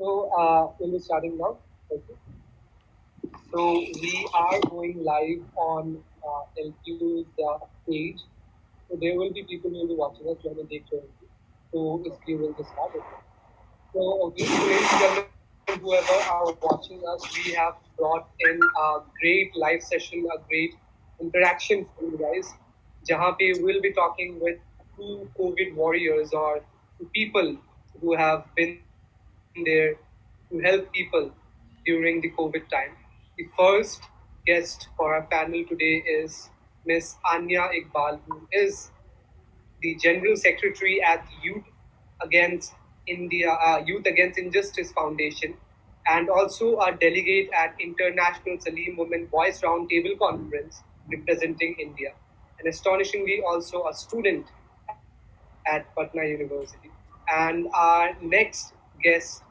We'll be starting now. Okay. So we are going live on LQ's page. So there will be people who will be watching us when they turn. So इसलिए we'll just start it. So okay, so ladies and gentlemen, whoever are watching us, we have brought in a great live session, a great interaction for you guys. जहाँ पे we'll be talking with two COVID warriors or two people who have been there to help people during the COVID time. The first guest for our panel today is Miss Anya Iqbal, who is the General Secretary at Youth Against Injustice Foundation, and also a delegate at International Salim Women Voice Roundtable Conference representing India, and astonishingly also a student at Patna University. And our next guest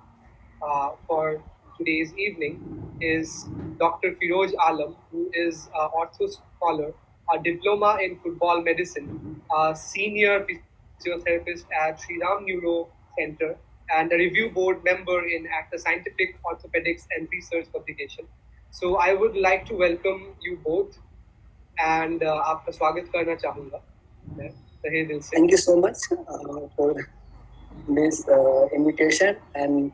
for today's evening is Dr. Firoz Alam, who is an ortho scholar, a diploma in football medicine, a senior physiotherapist at Sriram Neuro Center, and a review board member in ACTA Scientific Orthopedics and Research Publication. So I would like to welcome you both and आपका स्वागत करना चाहूँगा मैं तहे दिल से. Thank you so much for this invitation, and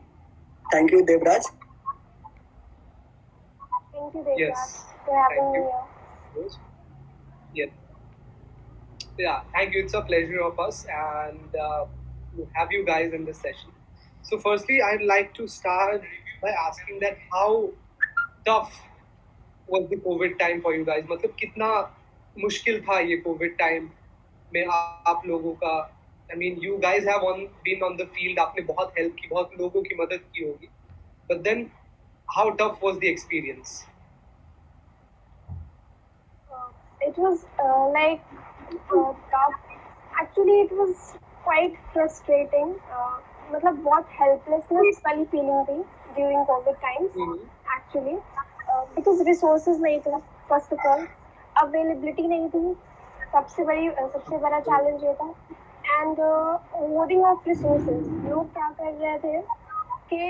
thank you, Devraj. Thank you, Devraj, Yes. for having Thank me you. here. Yes. Yeah, thank you. It's a pleasure of us and to have you guys in this session. So, firstly, I'd like to start by asking that how tough was the COVID time for you guys? मतलब कितना मुश्किल था ये COVID time में आप लोगों का? I mean, you guys have been on the field. आपने बहुत help की, बहुत लोगों की मदद की होगी. But then, how tough was the experience? It was tough. Actually, it was quite frustrating. मतलब बहुत helplessness वाली feeling थी during COVID times. Actually, because resources नहीं थे. First of all, availability नहीं थी. सबसे बड़ा challenge ये था. And hoarding of resources. लोग क्या कर रहे थे कि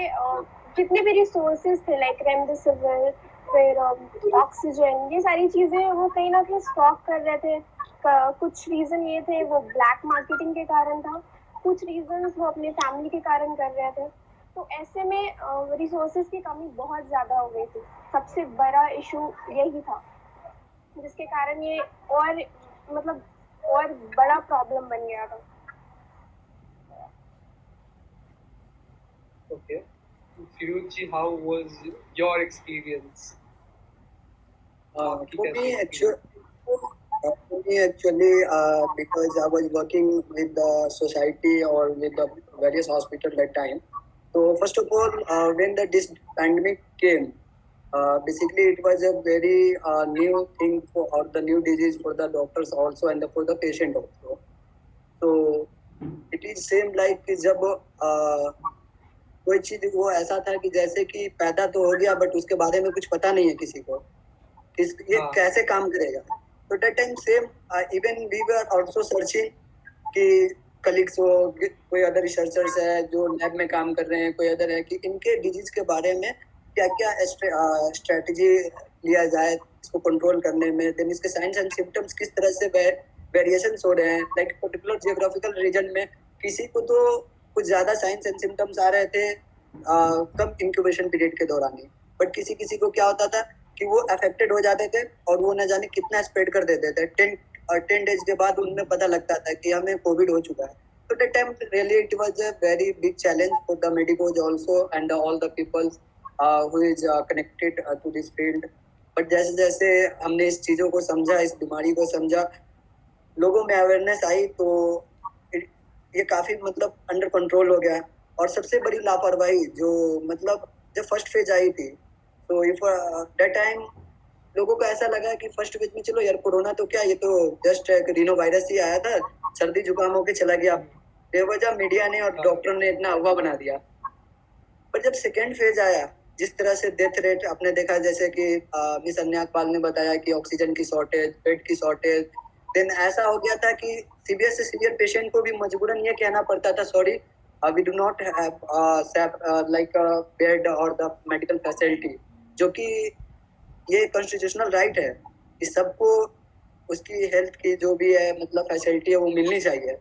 जितने भी resources थे like remdesivir, फिर ऑक्सीजन, ये सारी चीज़ें वो कहीं ना कहीं स्टॉक कर रहे थे. कुछ रीज़न ये थे वो ब्लैक मार्केटिंग के कारण था, कुछ रीजंस वो अपने फैमिली के कारण कर रहे थे. तो ऐसे में रिसोर्सेज की कमी बहुत ज़्यादा हो गई थी. सबसे बड़ा इशू यही था जिसके कारण ये और मतलब और बड़ा प्रॉब्लम बन गया था. Okay. Firuji, how was your experience? For me, actually, because I was working with the society or with the various hospitals at that time. So first of all, when this pandemic came, basically it was a very new thing or the new disease for the doctors also and for the patient also. So it is same like कि जब कोई चीज वो ऐसा था कि जैसे कि पैदा तो हो गया बट उसके बारे में कुछ पता नहीं है किसी को ये कैसे काम करेगा. तो that time same even we were also searching कि कलीग्स हो कोई अदर रिसर्चर्स है जो लैब में काम कर रहे हैं, कोई अदर है कि इनके डिजीज के बारे में क्या क्या स्ट्रेटजी लिया जाए इसको कंट्रोल करने में. देन इसके साइंस एंड सिम्टम्स किस तरह से वेरिएशंस हो रहे हैं. लाइक पर्टिकुलर जियोग्राफिकल रीजन में किसी को तो कुछ ज्यादा साइंस एंड सिम्टम्स आ रहे थे कम इंक्यूबेशन पीरियड के दौरान ही, बट किसी को क्या होता था कि वो अफेक्टेड हो जाते थे और वो न जाने कितना स्प्रेड कर देते थे. 10 डेज के बाद उनमें पता लगता था कि हमें कोविड हो चुका है. तो that time really it was a very big challenge for the medicos also and all the peoples who is connected to this field. But जैसे जैसे हमने इस चीज़ों को समझा, इस बीमारी को समझा, लोगों में अवेयरनेस आई तो ये काफ़ी मतलब अंडर कंट्रोल हो गया. और सबसे बड़ी लापरवाही जो मतलब जब फर्स्ट फेज आई थी तो इफ दैट टाइम लोगों को ऐसा लगा कि फर्स्ट फेज में चलो यार कोरोना तो क्या, ये तो जस्ट एक रीनो वायरस ही आया था, सर्दी जुकाम होके चला गया. बेवजह मीडिया ने और डॉक्टर ने इतना अफवाह बना दिया. पर जब सेकेंड फेज आया, जिस तरह से डेथ रेट आपने देखा, जैसे कि मिस अन्या इकबाल ने बताया कि ऑक्सीजन की शॉर्टेज, बेड की शॉर्टेज, देन ऐसा हो गया था कि सीवियर से सीवियर पेशेंट को भी मजबूरन ये कहना पड़ता था sorry we do not have like a bed or the medical facility, जो कि ये कॉन्स्टिट्यूशनल राइट है कि सबको उसकी हेल्थ की जो भी है मतलब फैसिलिटी है वो मिलनी चाहिए।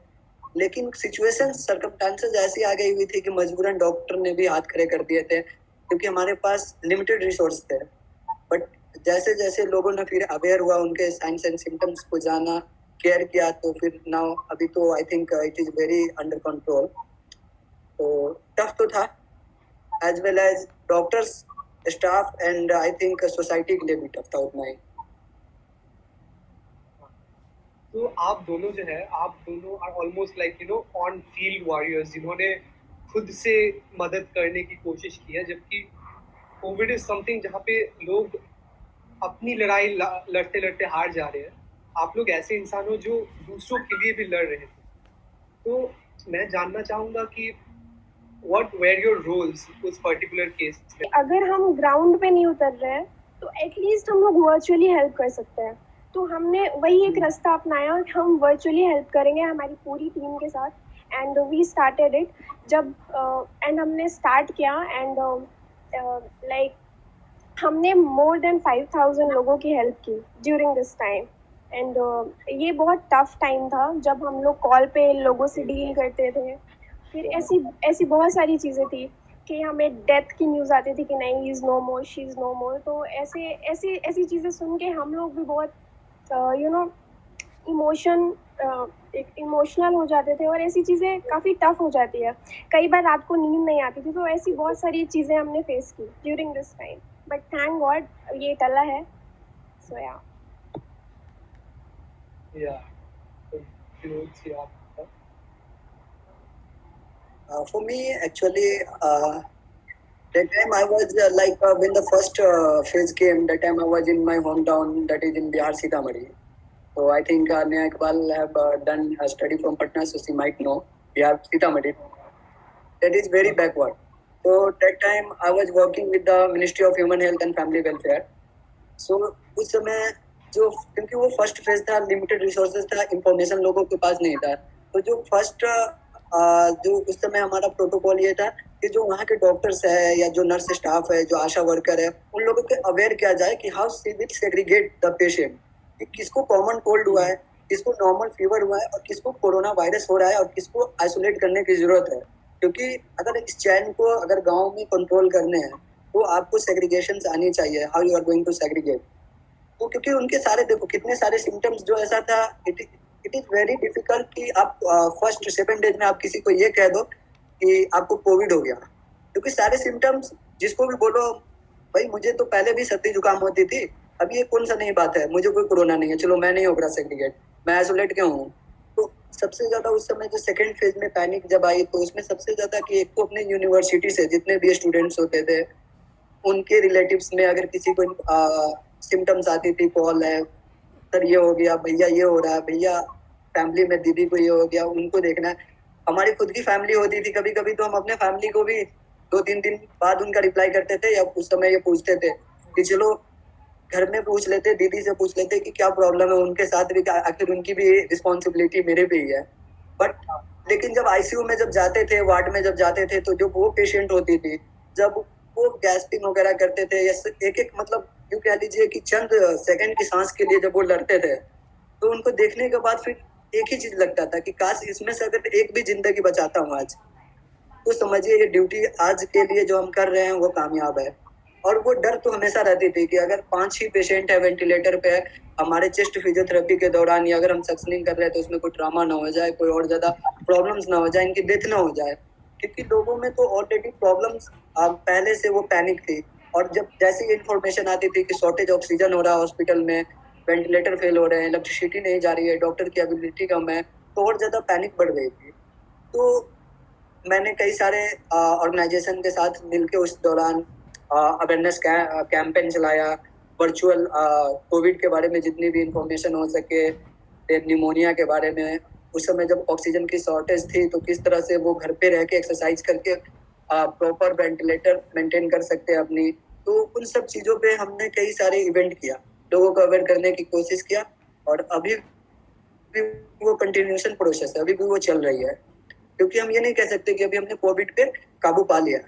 लेकिन सिचुएशन सर्कमस्टांसेस ऐसी आ गई हुई थी कि मजबूरन डॉक्टर ने भी हाथ खड़े कर दिए थे, क्योंकि हमारे पास लिमिटेड रिसोर्स थे। बट जैसे जैसे लोगों ने फिर अवेयर हुआ, उनके साइंस एंड सिम्टम्स को जाना, केयर किया, तो फिर नाउ अभी तो I think it is very under control. तो टफ तो था, as well as doctors, staff and I think society के लिए भी टफ था उतना ही। तो आप दोनों जो है, आप दोनों are almost like you know on field warriors, जिन्होंने खुद से मदद करने की कोशिश की है, जबकि कोविड इज समथिंग जहाँ पे लोग अपनी लड़ाई लड़ते लड़ते हार जा रहे हैं। आप लोग ऐसे इंसान हो जो दूसरों के लिए भी लड़ रहे थे। तो मैं जानना चाहूंगा कि व्हाट वेर योर रोल्स उस पर्टिकुलर केस में। अगर हम ग्राउंड पे नहीं उतर रहे हैं तो एटलीस्ट हम लोग वर्चुअली हेल्प कर सकते हैं। तो हमने वही एक रास्ता अपनाया कि हम वर्चुअली हेल्प करेंगे हमारी पूरी टीम के साथ, एंड वी स्टार्टेड इट। जब एंड हमने स्टार्ट किया, एंड लाइक हमने मोर देन 5000 लोगों की हेल्प की ड्यूरिंग दिस टाइम। एंड ये बहुत टफ टाइम था जब हम लोग कॉल पे लोगों से डील करते थे। फिर ऐसी ऐसी बहुत सारी चीज़ें थी कि हमें डेथ की न्यूज़ आती थी कि नहीं, he is no more, she is no more. तो ऐसे ऐसी ऐसी चीज़ें सुन के हम लोग भी बहुत यू नो इमोशनल हो जाते थे, और ऐसी चीज़ें काफ़ी टफ हो जाती है। कई बार रात को नींद नहीं आती थी। तो ऐसी बहुत सारी चीज़ें हमने फेस की during this time, but thank God ये टला है। सो या For me, actually, that time I was when the first phase came, that time I was in my hometown, that is in Bihar, Sitamarhi. So I think Neha Iqbal have done a study from Patna, so she might know Bihar, Sitamarhi. That is very backward. So that time I was working with the Ministry of Human Health and Family Welfare. So उस समय जो, क्योंकि वो first phase था, limited resources था, information लोगों के पास नहीं था, तो जो फर्स्ट जो उस समय हमारा प्रोटोकॉल ये था कि जो वहाँ के डॉक्टर्स है या जो नर्स स्टाफ है, जो आशा वर्कर है, उन लोगों को अवेयर किया जाए कि how she will segregate the patient, कि किसको कॉमन कोल्ड हुआ है, किसको नॉर्मल फीवर हुआ है, और किसको कोरोना वायरस हो रहा है, और किसको आइसोलेट करने की जरूरत है। क्योंकि अगर इस चैन को अगर गाँव में कंट्रोल करने हैं तो आपको सेग्रीगेशन आनी चाहिए, how you are going to segregate. तो क्योंकि उनके सारे देखो कितने सारे सिम्टम्स जो ऐसा था, इट इज वेरी डिफिकल्ट कि आप फर्स्ट 7 डेज में आप किसी को ये कह दो कि आपको कोविड हो गया, क्योंकि सारे सिम्टम्स जिसको भी बोलो भाई मुझे तो पहले भी सर्दी जुकाम होती थी, अब ये कौन सा नई बात है, मुझे कोई कोरोना नहीं है, चलो मैं नहीं होगा सेग्रीगेट, मैं आइसोलेट क्यों हूँ। तो सबसे ज्यादा उस समय जो सेकेंड फेज में पैनिक जब आई, तो उसमें सबसे ज्यादा कि एक तो अपने यूनिवर्सिटी से जितने भी स्टूडेंट्स होते थे उनके रिलेटिव्स में अगर किसी को सिम्टम्स आती थी, कॉल है सर ये हो गया, भैया ये हो रहा है, भैया फैमिली में दीदी को ये हो गया, उनको देखना है। हमारी खुद की फैमिली होती थी, कभी कभी तो हम अपने फैमिली को भी 2-3 दिन बाद उनका रिप्लाई करते थे, या उस समय ये पूछते थे कि चलो घर में पूछ लेते, दीदी से पूछ लेते कि क्या प्रॉब्लम है उनके साथ भी, आखिर उनकी भी रिस्पॉन्सिबिलिटी मेरे पे ही है। बट लेकिन जब आईसीयू में जब जाते थे, वार्ड में जब जाते थे, तो जो वो पेशेंट होती थी, जब वो गैस्पिंग वगैरह करते थे, या एक मतलब यूँ कह लीजिए कि चंद सेकंड की सांस के लिए जब वो लड़ते थे, तो उनको देखने के बाद फिर एक ही चीज लगता था कि काश इसमें से अगर एक भी जिंदगी बचाता हूँ आज, तो समझिए ये ड्यूटी आज के लिए जो हम कर रहे हैं वो कामयाब है। और वो डर तो हमेशा रहती थी कि अगर 5 ही पेशेंट है वेंटिलेटर पे, हमारे चेस्ट फिजियोथेरेपी के दौरान, या अगर हम सक्शनिंग कर रहे हैं तो उसमें कोई ट्रामा ना हो जाए, कोई और ज्यादा प्रॉब्लम्स ना हो जाए, इनकी डेथ ना हो जाए। क्योंकि लोगों में तो ऑलरेडी प्रॉब्लम्स पहले से वो पैनिक थी, और जब जैसी इन्फॉर्मेशन आती थी कि शॉर्टेज ऑक्सीजन हो रहा है हॉस्पिटल में, वेंटिलेटर फेल हो रहे हैं, इलेक्ट्रिसिटी नहीं जा रही है, डॉक्टर की अवेलेबिलिटी कम है, तो और ज़्यादा पैनिक बढ़ गई थी। तो मैंने कई सारे ऑर्गेनाइजेशन के साथ मिलके उस दौरान अवेयरनेस कैंपेन चलाया, वर्चुअल कोविड के बारे में जितनी भी इंफॉर्मेशन हो सके, निमोनिया के बारे में। उस समय जब ऑक्सीजन की शॉर्टेज थी तो किस तरह से वो घर पे रह के एक्सरसाइज करके प्रॉपर वेंटिलेटर मेंटेन कर सकते हैं अपनी। तो उन सब चीज़ों पे हमने कई सारे इवेंट किया, लोगों को अवेयर करने की कोशिश किया, और अभी भी वो कंटिन्यूएशन प्रोसेस है, अभी भी वो चल रही है। क्योंकि हम ये नहीं कह सकते कि अभी हमने कोविड पे काबू पा लिया,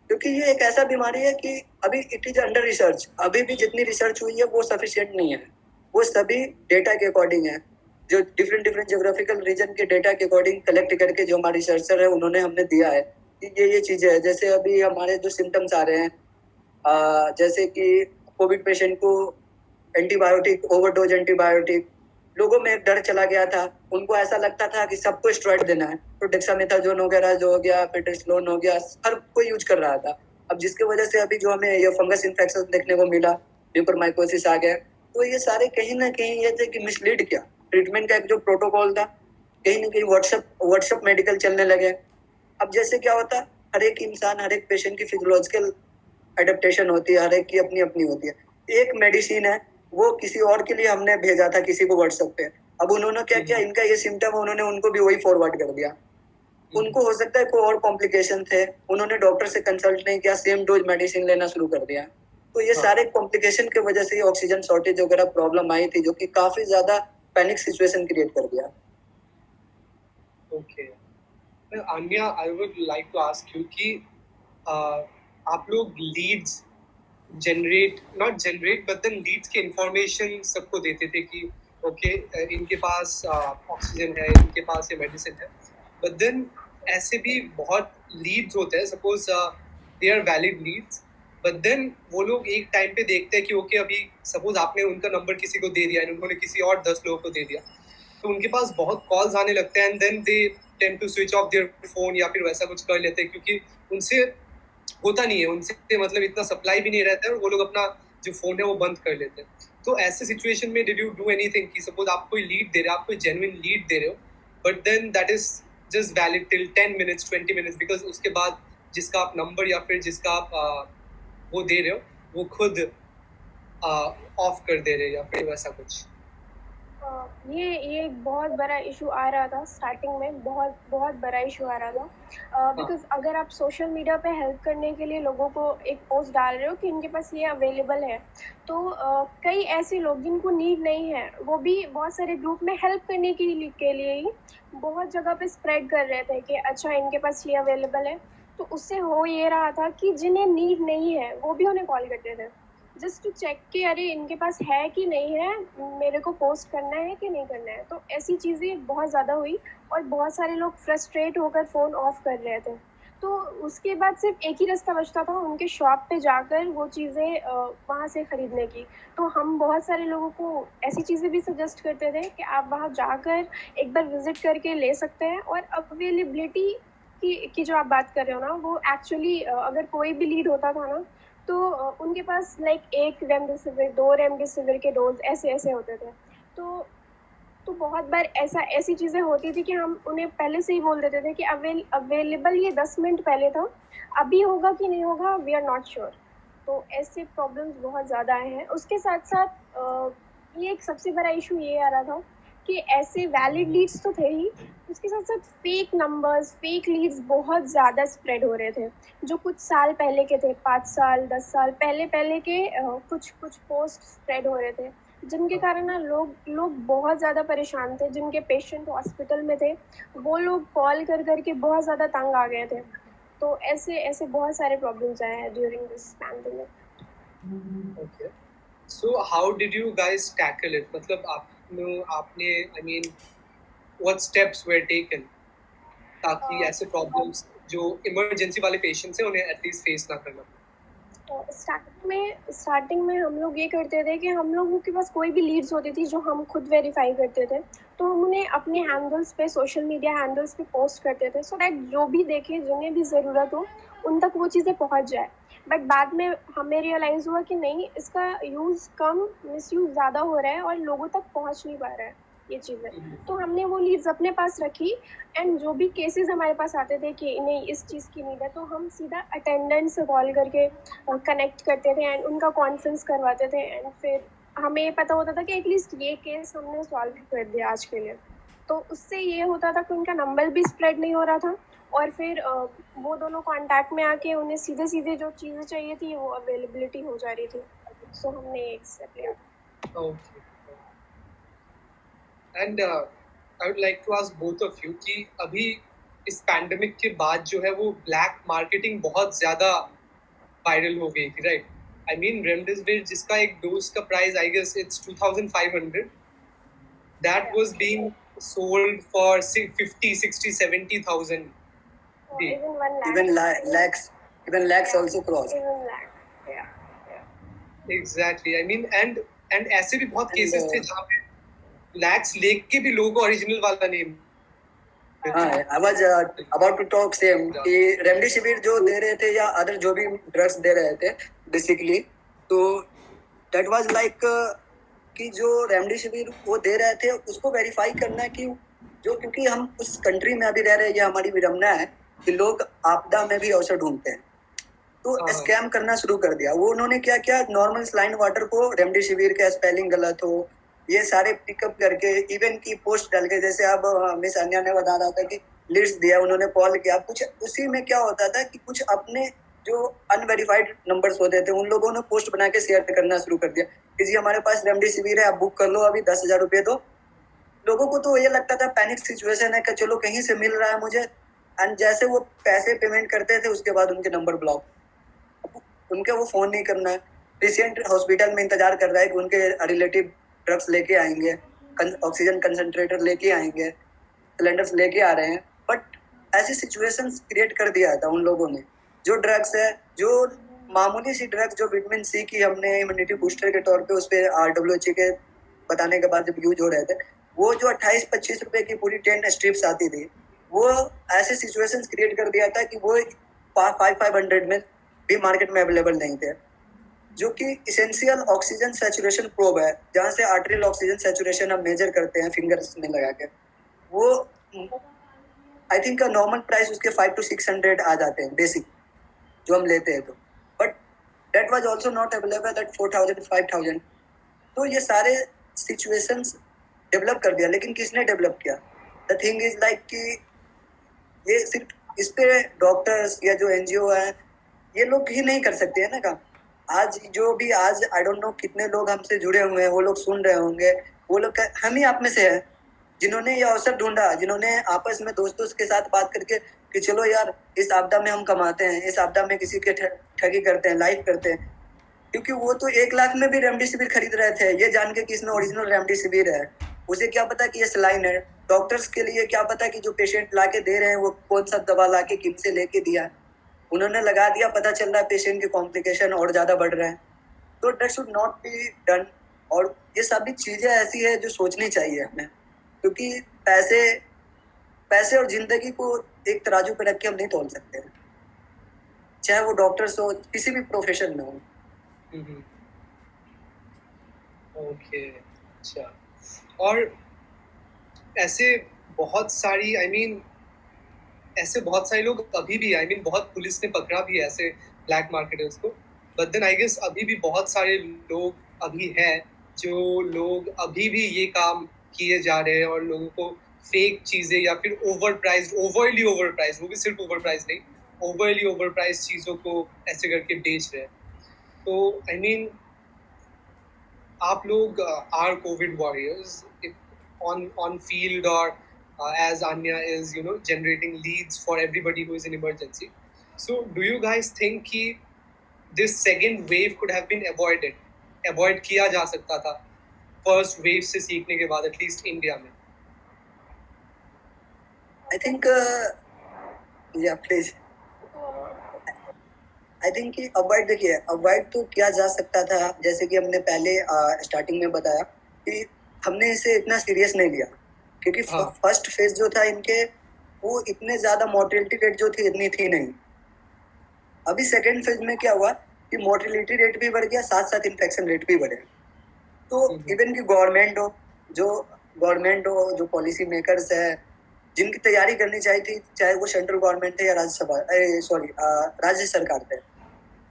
क्योंकि ये एक ऐसा बीमारी है कि अभी इट इज अंडर रिसर्च। अभी भी जितनी रिसर्च हुई है वो सफिशिएंट नहीं है, वो सभी डेटा के अकॉर्डिंग है, जो डिफरेंट डिफरेंट ज्योग्राफिकल रीजन के डेटा के अकॉर्डिंग कलेक्ट करके जो हमारे रिसर्चर है उन्होंने हमने दिया है कि ये चीजें है। जैसे अभी हमारे जो सिम्टम्स आ रहे हैं, जैसे कि कोविड पेशेंट को एंटीबायोटिक, ओवरडोज एंटीबायोटिक, लोगों में एक डर चला गया था, उनको ऐसा लगता था कि सबको स्टेरॉइड देना है, तो डेक्सामेथासोन वगैरह जो हो गया, पेट्रोस्लोन हो गया, हर कोई यूज कर रहा था। अब जिसकी वजह से अभी जो हमें ये फंगस इन्फेक्शन देखने को मिला, म्यूकोरमाइकोसिस आ गया, तो ये सारे कहीं ना कहीं ये थे कि मिसलीड किया ट्रीटमेंट का एक जो प्रोटोकॉल था, कहीं ना कहीं व्हाट्सएप मेडिकल चलने लगे। अब जैसे क्या होता है, हर एक इंसान, हर एक पेशेंट की फिजियोलॉजिकल एडेप्टेशन होती है, हर एक की अपनी अपनी होती है। एक मेडिसिन है, वो किसी और के लिए हमने भेजा था किसी को व्हाट्सएप पे, अब उन्होंने क्या किया, इनका ये सिम्टम है, उन्होंने उनको भी वही फॉरवर्ड कर दिया। उनको हो सकता है कोई और कॉम्प्लिकेशन थे, उन्होंने डॉक्टर से कंसल्ट नहीं किया, सेम डोज मेडिसिन लेना शुरू कर दिया। तो ये सारे कॉम्प्लिकेशन की वजह से ऑक्सीजन शॉर्टेज वगैरह प्रॉब्लम आई थी, जो कि काफी ज्यादा पैनिक सिचुएशन क्रिएट कर दिया। Okay Anya, I would like to ask you कि आप लोग leads not generate but then leads के इंफॉर्मेशन सबको देते थे कि ओके इनके पास ऑक्सीजन है, इनके पास ये मेडिसिन है, बट देन ऐसे भी बहुत लीड्स होते हैं, suppose they are valid leads, but then वो लोग एक टाइम पे देखते हैं कि ओके अभी सपोज आपने उनका नंबर किसी को दे दिया एंड उन्होंने किसी और 10 लोगों को दे दिया, तो उनके पास बहुत कॉल्स आने लगते हैं and then they tend to switch off their phone या फिर वैसा कुछ कर लेते हैं, क्योंकि उनसे होता नहीं है, उनसे मतलब इतना सप्लाई भी नहीं रहता है और वो लोग अपना जो फोन है वो बंद कर लेते हैं। तो ऐसे सिचुएशन में डिड यू डू एनीथिंग कि सपोज आप कोई लीड दे रहे हो, आप कोई जेन्युइन लीड दे रहे हो, but then that is just valid till 10 minutes 20 minutes, because उसके बाद जिसका आप नंबर या फिर जिसका आप वो दे रहे हो वो खुद ऑफ कर दे रहे हो या फिर वैसा कुछ? ये एक बहुत बड़ा इशू आ रहा था स्टार्टिंग में, बहुत बहुत बड़ा इशू आ रहा था, बिकॉज अगर आप सोशल मीडिया पे हेल्प करने के लिए लोगों को एक पोस्ट डाल रहे हो कि इनके पास ये अवेलेबल है, तो कई ऐसे लोग जिनको नीड नहीं है वो भी बहुत सारे ग्रुप में हेल्प करने के लिए ही बहुत जगह पे स्प्रेड कर रहे थे कि अच्छा इनके पास ये अवेलेबल है। तो उससे हो ये रहा था कि जिन्हें नीड नहीं है वो भी उन्हें कॉल करते थे जस्ट टू चेक कि अरे इनके पास है कि नहीं है, मेरे को पोस्ट करना है कि नहीं करना है। तो ऐसी चीज़ें बहुत ज़्यादा हुई और बहुत सारे लोग फ्रस्ट्रेट होकर फ़ोन ऑफ कर रहे थे। तो उसके बाद सिर्फ एक ही रास्ता बचता था उनके शॉप पे जाकर वो चीज़ें वहाँ से ख़रीदने की। तो हम बहुत सारे लोगों को ऐसी चीज़ें भी सजेस्ट करते थे कि आप वहाँ जाकर एक बार विज़िट करके ले सकते हैं। और अवेलेबिलिटी की जो आप बात कर रहे हो ना, वो एक्चुअली अगर कोई भी लीड होता था ना, तो उनके पास लाइक एक रेमडेसिविर, 2 रेमडेसिविर के डोज ऐसे ऐसे होते थे। तो बहुत बार ऐसी चीज़ें होती थी कि हम उन्हें पहले से ही बोल देते थे कि अवेलेबल ये 10 मिनट पहले था, अभी होगा कि नहीं होगा वी आर नॉट श्योर। तो ऐसे प्रॉब्लम्स बहुत ज़्यादा आए हैं। उसके साथ साथ ये एक सबसे बड़ा इशू ये आ रहा था कि ऐसे वैलिड लीड्स तो थे ही, उसके साथ साथ फेक नंबर्स, फेक लीड्स बहुत ज़्यादा स्प्रेड हो रहे थे, जो कुछ साल पहले के थे, 5 साल 10 साल पहले के कुछ पोस्ट स्प्रेड हो रहे थे, जिनके कारण ना लोग बहुत ज़्यादा परेशान थे। जिनके पेशेंट हॉस्पिटल में थे वो लोग कॉल कर करके बहुत ज़्यादा तंग आ गए थे। तो ऐसे बहुत सारे प्रॉब्लम्स आए हैं during this pandemic. Okay, so how did you guys tackle it? मतलब आपने I mean what steps were taken ताकि ऐसे प्रॉब्लम्स जो इमरजेंसी वाले पेशेंट्स हैं उन्हें एटलीस्ट फेस ना करना पड़े? स्टार्टिंग में हम लोग ये करते थे कि हम लोगों के पास कोई भी लीड्स होती थी जो हम खुद वेरीफाई करते थे, तो हम उन्हें अपने हैंडल्स पे, सोशल मीडिया हैंडल्स पे पोस्ट करते थे, सो दैट जो भी देखे, जिन्हें भी ज़रूरत हो, उन तक वो चीज़ें पहुंच जाए। बट बाद में हमें रियलाइज़ हुआ कि नहीं, इसका यूज़ कम, मिसयूज़ ज़्यादा हो रहा है और लोगों तक पहुँच नहीं पा रहा है ये चीज़ें। तो हमने वो लीड्स अपने पास रखी एंड जो भी केसेस हमारे पास आते थे कि नहीं इस चीज़ की नीड है, तो हम सीधा अटेंडेंट से कॉल करके कनेक्ट करते थे एंड उनका कॉन्फ्रेंस करवाते थे एंड फिर हमें पता होता था कि एटलीस्ट ये केस हमने सॉल्व कर दिया आज के लिए। तो उससे ये होता था कि उनका नंबर भी स्प्रेड नहीं हो रहा था और फिर वो दोनों कांटेक्ट में आके उन्हें सीधे सीधे जो चीज़ें चाहिए थी वो अवेलेबिलिटी हो जा रही थी। सो हमने एक स्टेप लिया। Okay. And I would like to ask both of you कि अभी इस पैंडेमिक के बाद जो है वो ब्लैक मार्केटिंग बहुत ज्यादा वायरल हो गई थी, राइट? आई मीन रेमडेसिविर जिसका एक डोज का price I guess it's 2500, that was being sold for 50, 60, 70,000. Even 1 lakh. Even lakhs also crossed. Even lakh. Yeah. Exactly. I mean, and ऐसे भी बहुत केसेस थे जहाँ पे लैक्स लेके भी लोगों को ओरिजिनल वाला नेम। हाँ, I was about to talk same कि रेमडेसिविर जो दे रहे थे या अदर जो भी ड्रग्स दे रहे थे बेसिकली, तो that was like कि जो रेमडेसिविर वो दे रहे थे उसको वेरीफाई करना कि जो, क्योंकि हम उस कंट्री में अभी रह रहे हैं, ये हमारी विडम्बना है कि लोग आपदा में भी अवसर ढूंढते हैं, तो स्कैम करना शुरू कर दिया। वो उन्होंने क्या किया, नॉर्मल सलाइन वाटर को रेमडेसिविर का स्पेलिंग गलत हो ये सारे पिकअप करके इवन की पोस्ट डाल के, जैसे अब मिस अन्या ने बता रहा था कि लिस्ट दिया उन्होंने, कॉल किया, कुछ उसी में क्या होता था कि कुछ अपने जो अनवेरिफाइड नंबर्स होते थे उन लोगों ने पोस्ट बना के शेयर करना शुरू कर दिया कि जी हमारे पास रेमडेसिविर है, आप बुक कर लो, अभी 10,000 रुपये दो। लोगों को तो ये लगता था पैनिक सिचुएशन है कि चलो कहीं से मिल रहा है मुझे, एंड जैसे वो पैसे पेमेंट करते थे उसके बाद उनके नंबर ब्लॉक, उनके वो फोन नहीं करना है। पेशेंट हॉस्पिटल में इंतजार कर रहा है कि उनके रिलेटिव ड्रग्स लेके आएंगे, ऑक्सीजन कंसंट्रेटर लेके आएंगे, सिलेंडर्स लेके आ रहे हैं, बट ऐसी सिचुएशंस क्रिएट कर दिया था उन लोगों ने। जो ड्रग्स है, जो मामूली सी ड्रग्स जो विटामिन सी की हमने इम्यूनिटी बूस्टर के तौर पे उस पर RWH के बताने के बाद जब यूज हो रहे थे, वो जो 28-25 रुपए की पूरी 10 स्ट्रिप्स आती थी, वो ऐसे सिचुएशंस क्रिएट कर दिया था कि वो 500 में भी मार्केट में अवेलेबल नहीं थे। जो कि इसेंशियल ऑक्सीजन सैचुरेशन प्रोब है, जहाँ से आर्टेरियल ऑक्सीजन सैचुरेशन हम मेजर करते हैं फिंगर्स में लगा के, वो आई थिंक का नॉर्मल प्राइस उसके 500 to 600 आ जाते हैं बेसिक जो हम लेते हैं, तो but that was also not available at 4,000 5,000। तो ये सारे सिचुएशंस डेवलप कर दिया, लेकिन किसने डेवलप किया? द थिंग इज लाइक कि ये सिर्फ इस पे डॉक्टर्स या जो NGO है ये लोग ही नहीं कर सकते हैं ना काम। आज जो भी आज आई डोंट नो कितने लोग हमसे जुड़े हुए हैं, वो लोग सुन रहे होंगे, वो लोग हम ही आप में से हैं जिन्होंने ये अवसर ढूंढा, जिन्होंने आपस में दोस्तों के साथ बात करके कि चलो यार इस आपदा में हम कमाते हैं, इस आपदा में किसी के ठगी करते हैं, लाइफ करते हैं, क्योंकि वो तो 1 लाख में भी रेमडेसिविर खरीद रहे थे ये जान के कि इसमें ओरिजिनल रेमडेसिविर है। उसे क्या पता कि ये सलाइन है। डॉक्टर्स के लिए क्या पता कि जो पेशेंट ला के दे रहे हैं वो कौन सा दवा ला के किन से लेके दिया, उन्होंने लगा दिया, पता चल रहा है पेशेंट के कॉम्प्लिकेशन और ज़्यादा बढ़ रहे हैं। तो that should not be done. और ये सभी चीज़ें ऐसी है जो सोचनी चाहिए हमें, क्योंकि पैसे और जिंदगी को एक तराजू पे रख के हम नहीं तोल सकते हैं, चाहे वो डॉक्टर्स हो, किसी भी प्रोफेशन में हो। ओके, अच्छा। और ऐसे बहुत सारी ऐसे बहुत सारे लोग अभी भी बहुत पुलिस ने पकड़ा भी है ऐसे ब्लैक मार्केटर्स को, बट देन आई गेस अभी भी बहुत सारे लोग अभी हैं जो लोग अभी भी ये काम किए जा रहे हैं और लोगों को फेक चीजें या फिर ओवरली ओवर प्राइस, वो भी सिर्फ ओवर प्राइस नहीं, ओवरली ओवर प्राइस चीजों को ऐसे करके बेच रहे हैं। तो आप लोग are Covid warriors on field, or as Anya is generating leads for everybody who is in emergency. So do you guys think कि this second wave could have been avoid किया जा सकता था first wave से सीखने के बाद, at least India में? I think yeah please I think कि अवॉइड तो किया जा सकता था, जैसे कि हमने पहले स्टार्टिंग में बताया कि हमने इसे इतना सीरियस नहीं लिया, क्योंकि फर्स्ट फेज जो था इनके वो इतने ज्यादा मोर्टेलिटी रेट जो थी इतनी थी नहीं। अभी सेकेंड फेज में क्या हुआ कि मोर्टेलिटी रेट भी बढ़ गया, साथ साथ इन्फेक्शन रेट भी बढ़े। तो इवन की गवर्नमेंट हो जो पॉलिसी मेकर्स है, जिनकी तैयारी करनी चाहिए थी, चाहे वो सेंट्रल गवर्नमेंट थे या राज्य सरकार थे,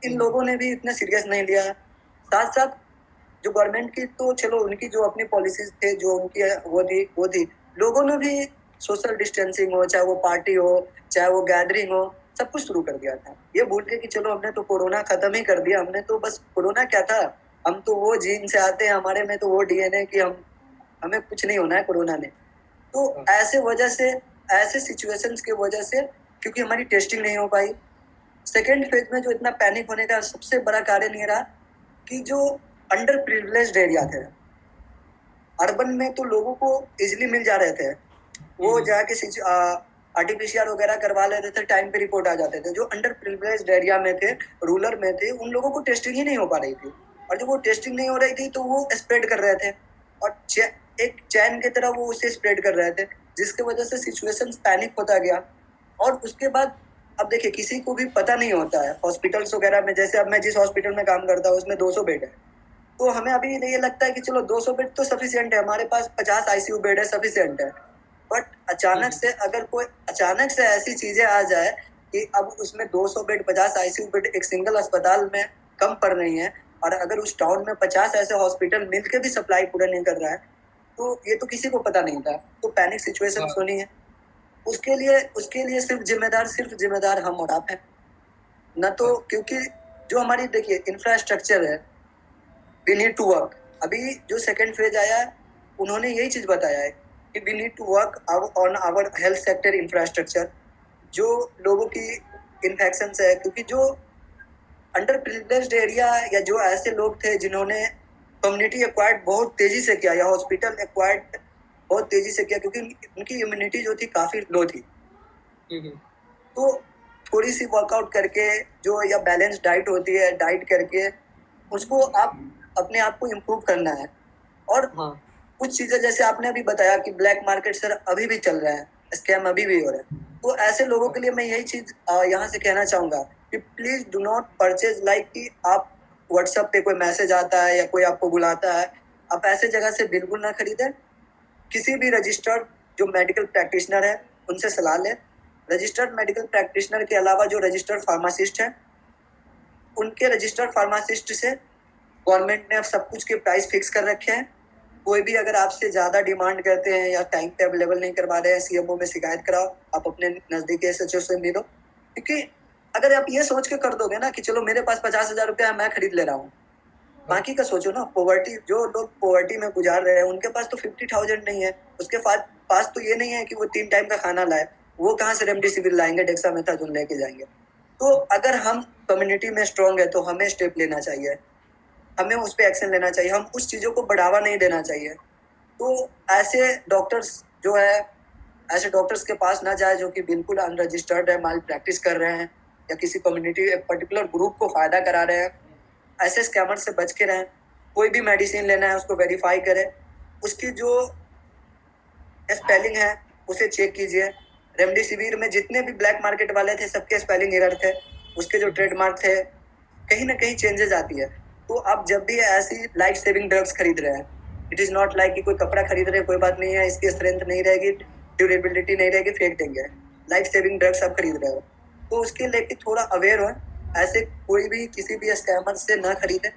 इन लोगों ने भी इतना सीरियस नहीं लिया। साथ साथ जो गवर्नमेंट की तो चलो उनकी जो अपनी पॉलिसीज थे जो उनकी वो थी, लोगों ने भी सोशल डिस्टेंसिंग हो, चाहे वो पार्टी हो, चाहे वो गैदरिंग हो, सब कुछ शुरू कर दिया था। ये भूल के कि चलो हमने तो कोरोना खत्म ही कर दिया, हमने तो बस कोरोना क्या था, हम तो वो जीन से आते हैं, हमारे में तो वो DNA कि हमें कुछ नहीं होना है कोरोना ने। तो ऐसे वजह से ऐसे सिचुएशंस की वजह से, क्योंकि हमारी टेस्टिंग नहीं हो पाई, सेकेंड फेज में जो इतना पैनिक होने का सबसे बड़ा कारण ये रहा कि जो अंडर प्रिविलेज्ड एरिया थे, अर्बन में तो लोगों को इजीली मिल जा रहे थे, वो जाके आरटीपीसीआर वगैरह करवा लेते थे, टाइम पे रिपोर्ट आ जाते थे। जो अंडर प्रिविलेज्ड एरिया में थे, रूरल में थे, उन लोगों को टेस्टिंग ही नहीं हो पा रही थी, और जब वो टेस्टिंग नहीं हो रही थी तो वो स्प्रेड कर रहे थे, और एक चैन की तरह वो उसे स्प्रेड कर रहे थे, जिसकी वजह से सिचुएशन पैनिक होता गया। और उसके बाद अब देखिए, किसी को भी पता नहीं होता है हॉस्पिटल्स वगैरह में, जैसे अब मैं जिस हॉस्पिटल में काम करता हूँ उसमें 200 बेड है, तो हमें अभी ये लगता है कि चलो 200 बेड तो सफिशिएंट है, हमारे पास 50 आईसीयू बेड है, सफिशिएंट है। बट अचानक से अगर कोई अचानक से ऐसी चीजें आ जाए कि अब उसमें 200 बेड 50 आईसीयू बेड एक सिंगल अस्पताल में कम पड़ रही है, और अगर उस टाउन में 50 ऐसे हॉस्पिटल मिलकर भी सप्लाई पूरा नहीं कर रहा है, तो ये तो किसी को पता नहीं था, तो पैनिक सिचुएशन होनी है। उसके लिए सिर्फ जिम्मेदार हम और आप हैं न, तो क्योंकि जो हमारी देखिए इंफ्रास्ट्रक्चर है, वी नीड टू वर्क। अभी जो सेकंड फेज आया है उन्होंने यही चीज बताया है कि we need to work on our health sector infrastructure. जो लोगों की इन्फेक्शन है, क्योंकि जो अंडर प्रिविलेज्ड एरिया या जो ऐसे लोग थे जिन्होंने कम्युनिटी एक्वायर्ड बहुत तेजी से किया, या हॉस्पिटल एक्वायर्ड बहुत तेजी से किया, क्योंकि उनकी इम्यूनिटी जो थी काफी लो थी, तो थोड़ी सी वर्कआउट करके जो, या बैलेंस डाइट होती है, डाइट करके उसको आप अपने आप को इम्प्रूव करना है। और कुछ चीजें जैसे आपने अभी बताया कि ब्लैक मार्केट सर अभी भी चल रहा है, स्कैम अभी भी हो रहा है, तो ऐसे लोगों के लिए मैं यही चीज यहाँ से कहना चाहूंगा कि please do not purchase, like कि आप व्हाट्सएप पे कोई मैसेज आता है या कोई आपको बुलाता है, आप ऐसे जगह से बिल्कुल ना खरीदें। किसी भी रजिस्टर्ड जो मेडिकल प्रैक्टिशनर है उनसे सलाह लें। रजिस्टर्ड मेडिकल प्रैक्टिशनर के अलावा जो रजिस्टर्ड फार्मासिस्ट हैं, उनके रजिस्टर्ड फार्मासिस्ट से गवर्नमेंट ने अब सब कुछ के प्राइस फिक्स कर रखे हैं। कोई भी अगर आपसे ज़्यादा डिमांड करते हैं या टाइम पे अवेलेबल नहीं करवा रहे हैं, सीएमओ में शिकायत कराओ, आप अपने नज़दीकी एसएचओ से मिलो। क्योंकि अगर आप ये सोच के कर दोगे ना कि चलो मेरे पास 50,000 रुपया मैं खरीद ले रहा हूँ, बाकी का सोचो ना। पोवर्टी, जो लोग पोवर्टी में गुजार रहे हैं उनके पास तो 50,000 नहीं है, उसके पास तो ये नहीं है कि वो 3 टाइम का खाना लाए, वो कहाँ से रेमडेसिविर लाएंगे, डेक्सामेथासोन लेके जाएंगे। तो अगर हम कम्युनिटी में स्ट्रांग है तो हमें स्टेप लेना चाहिए, हमें उस पर एक्शन लेना चाहिए, हम उस चीज़ों को बढ़ावा नहीं देना चाहिए। तो ऐसे डॉक्टर्स जो है, ऐसे डॉक्टर्स के पास ना जाए जो कि बिल्कुल अनरजिस्टर्ड है, माल प्रैक्टिस कर रहे हैं या किसी कम्युनिटी एक पर्टिकुलर ग्रुप को फ़ायदा करा रहे हैं। ऐसे स्कैमर से बच के रहें। कोई भी मेडिसिन लेना है उसको वेरीफाई करें, उसकी जो स्पेलिंग है उसे चेक कीजिए। रेमडेसिविर में जितने भी ब्लैक मार्केट वाले थे सबके स्पेलिंग एरर थे, उसके जो ट्रेडमार्क थे कहीं ना कहीं चेंजेस आती है। तो आप जब भी ऐसी लाइफ सेविंग ड्रग्स खरीद रहे हैं, इट इज़ नॉट लाइक कि कोई कपड़ा खरीद रहे हैं, कोई बात नहीं है, इसकी स्ट्रेंथ नहीं रहेगी, ड्यूरेबिलिटी नहीं रहेगी, फेंक देंगे। लाइफ सेविंग ड्रग्स आप खरीद रहे हो तो उसके लेके थोड़ा अवेयर हो। ऐसे कोई भी किसी भी स्कैमर से ना खरीदे,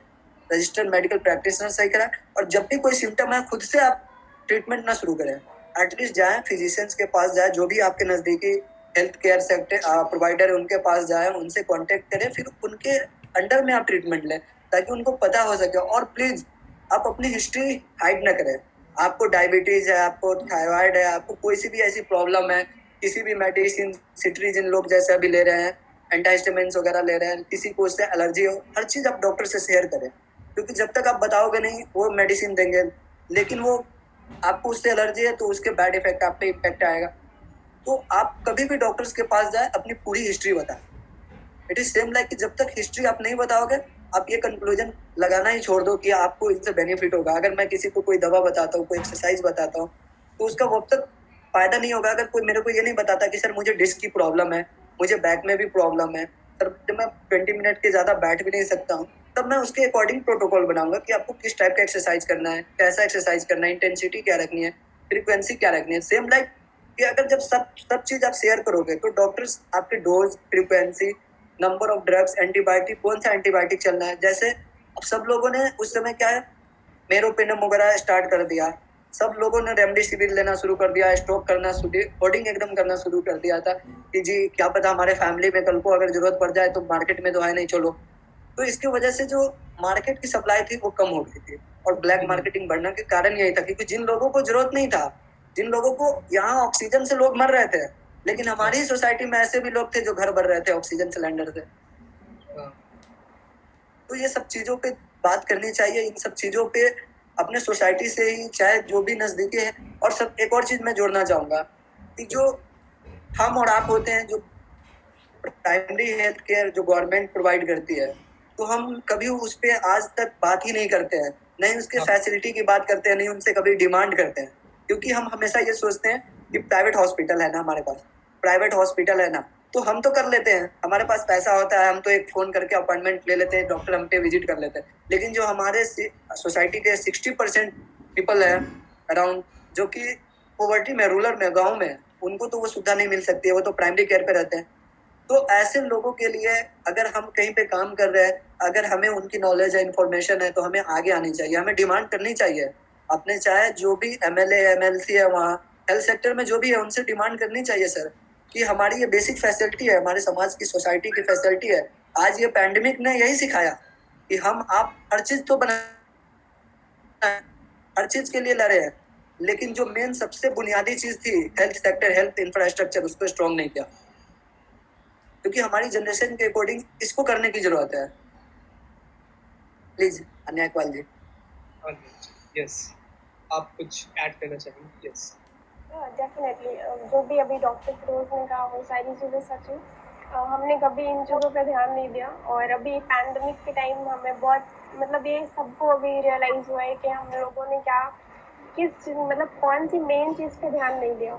रजिस्टर्ड मेडिकल प्रैक्टिशनर सही करें, और जब भी कोई सिम्टम है खुद से आप ट्रीटमेंट ना शुरू करें, एटलीस्ट जाएं फिजिशियंस के पास जाएं, जो भी आपके नज़दीकी हेल्थ केयर सेक्टर प्रोवाइडर है उनके पास जाएं, उनसे कांटेक्ट करें, फिर उनके अंडर में आप ट्रीटमेंट लें ताकि उनको पता हो सके। और प्लीज़ आप अपनी हिस्ट्री हाइड ना करें। आपको डायबिटीज़ है, आपको थायराइड है, आपको कोई सी भी ऐसी प्रॉब्लम है, किसी भी मेडिसिन सिट्रीजिन लोग जैसे अभी ले रहे हैं, एंटाहिस्टामिन्स वगैरह ले रहे हैं, किसी को उससे एलर्जी हो, हर चीज़ आप डॉक्टर से शेयर करें, क्योंकि जब तक आप बताओगे नहीं वो मेडिसिन देंगे, लेकिन वो आपको उससे एलर्जी है तो उसके बैड इफेक्ट आप पे इम्पैक्ट आएगा। तो आप कभी भी डॉक्टर्स के पास जाए, अपनी पूरी हिस्ट्री बताएं। इट इज सेम लाइक कि जब तक हिस्ट्री आप नहीं बताओगे, आप ये कंक्लूजन लगाना ही छोड़ दो कि आपको इससे बेनिफिट होगा। अगर मैं किसी को कोई दवा बताता हूँ, कोई एक्सरसाइज बताता हूँ, तो उसका वक्त तक फायदा नहीं होगा अगर कोई मेरे को ये नहीं बताता कि सर मुझे डिस्क की प्रॉब्लम है, मुझे बैक में भी प्रॉब्लम है, सर जब मैं 20 मिनट के ज़्यादा बैठ भी नहीं सकता हूँ, तब मैं उसके अकॉर्डिंग प्रोटोकॉल बनाऊंगा कि आपको किस टाइप का एक्सरसाइज करना है, कैसा एक्सरसाइज करना है, इंटेंसिटी क्या रखनी है, फ्रीक्वेंसी क्या रखनी है। सेम लाइक कि अगर जब सब चीज़ आप शेयर करोगे तो डॉक्टर्स आपके dose, frequency, number of drugs, antibiotic, कौन सा एंटीबायोटिक चलना है। जैसे अब सब लोगों ने उस समय क्या है, मेरोपेनम वगैरह स्टार्ट कर दिया, सब लोगों ने रेमडेसिविर लेना शुरू कर दिया, स्टॉक करना शुरू, होर्डिंग एकदम करना शुरू कर दिया था कि जी क्या पता हमारे फैमिली में कल को अगर जरूरत पड़ जाए तो मार्केट में तो है नहीं, चलो। तो इसकी वजह से जो मार्केट की सप्लाई थी वो कम हो गई थी, और ब्लैक मार्केटिंग बढ़ने के कारण यही था क्योंकि जिन लोगों को जरूरत नहीं था जिन लोगों को यहाँ ऑक्सीजन से लोग मर रहे थे, लेकिन हमारी सोसाइटी में ऐसे भी लोग थे जो घर भर रहे थे ऑक्सीजन सिलेंडर से। तो ये सब चीजों पे बात करनी चाहिए, इन सब चीजों पे अपने सोसाइटी से ही, चाहे जो भी नजदीकी है। और सब एक और चीज मैं जोड़ना चाहूंगा कि जो हम और आप होते हैं, जो प्राइमरी हेल्थ केयर जो गवर्नमेंट प्रोवाइड करती है, तो हम कभी उस पर आज तक बात ही नहीं करते हैं, नहीं उसके फैसिलिटी की बात करते हैं, नहीं उनसे कभी डिमांड करते हैं। क्योंकि हम हमेशा ये सोचते हैं कि प्राइवेट हॉस्पिटल है ना हमारे पास, प्राइवेट हॉस्पिटल है ना, तो हम तो कर लेते हैं, हमारे पास पैसा होता है, हम तो एक फोन करके अपॉइंटमेंट ले लेते हैं, डॉक्टर हम पे विजिट कर लेते हैं। लेकिन जो हमारे सोसाइटी के 60% पीपल है अराउंड, जो कि पॉवर्टी में, रूरल में, गाँव में, उनको तो वो सुविधा नहीं मिल सकती है, वो तो प्राइमरी केयर पे रहते हैं। तो ऐसे लोगों के लिए अगर हम कहीं पे काम कर रहे हैं, अगर हमें उनकी नॉलेज है, इंफॉर्मेशन है, तो हमें आगे आनी चाहिए, हमें डिमांड करनी चाहिए अपने, चाहे जो भी एमएलए एमएलसी है वहाँ हेल्थ सेक्टर में जो भी है, उनसे डिमांड करनी चाहिए सर कि हमारी ये बेसिक फैसिलिटी है, हमारे समाज की, सोसाइटी की फैसिलिटी है। आज ये पैंडेमिक ने यही सिखाया कि हम आप हर चीज तो बना, हर चीज के लिए लड़े हैं, लेकिन जो मेन सबसे बुनियादी चीज थी हेल्थ सेक्टर, हेल्थ इंफ्रास्ट्रक्चर, उसको स्ट्रॉन्ग नहीं किया। क्योंकि हमारी जनरेशन के अकॉर्डिंग इसको करने की जरूरत है। Please अन्यायपाल ji. यस, आप कुछ ऐड करना चाहेंगे? यस डेफिनेटली, जो भी अभी डॉक्टर फिरोज ने कहा वो सारी चीज़ें सच है। हमने कभी इन चीज़ों पे ध्यान नहीं दिया, और अभी पैंडमिक के टाइम हमें बहुत, मतलब ये सबको अभी रियलाइज़ हुआ है कि हम लोगों ने क्या, किस चीज़, मतलब कौन सी मेन चीज़ पे ध्यान नहीं दिया।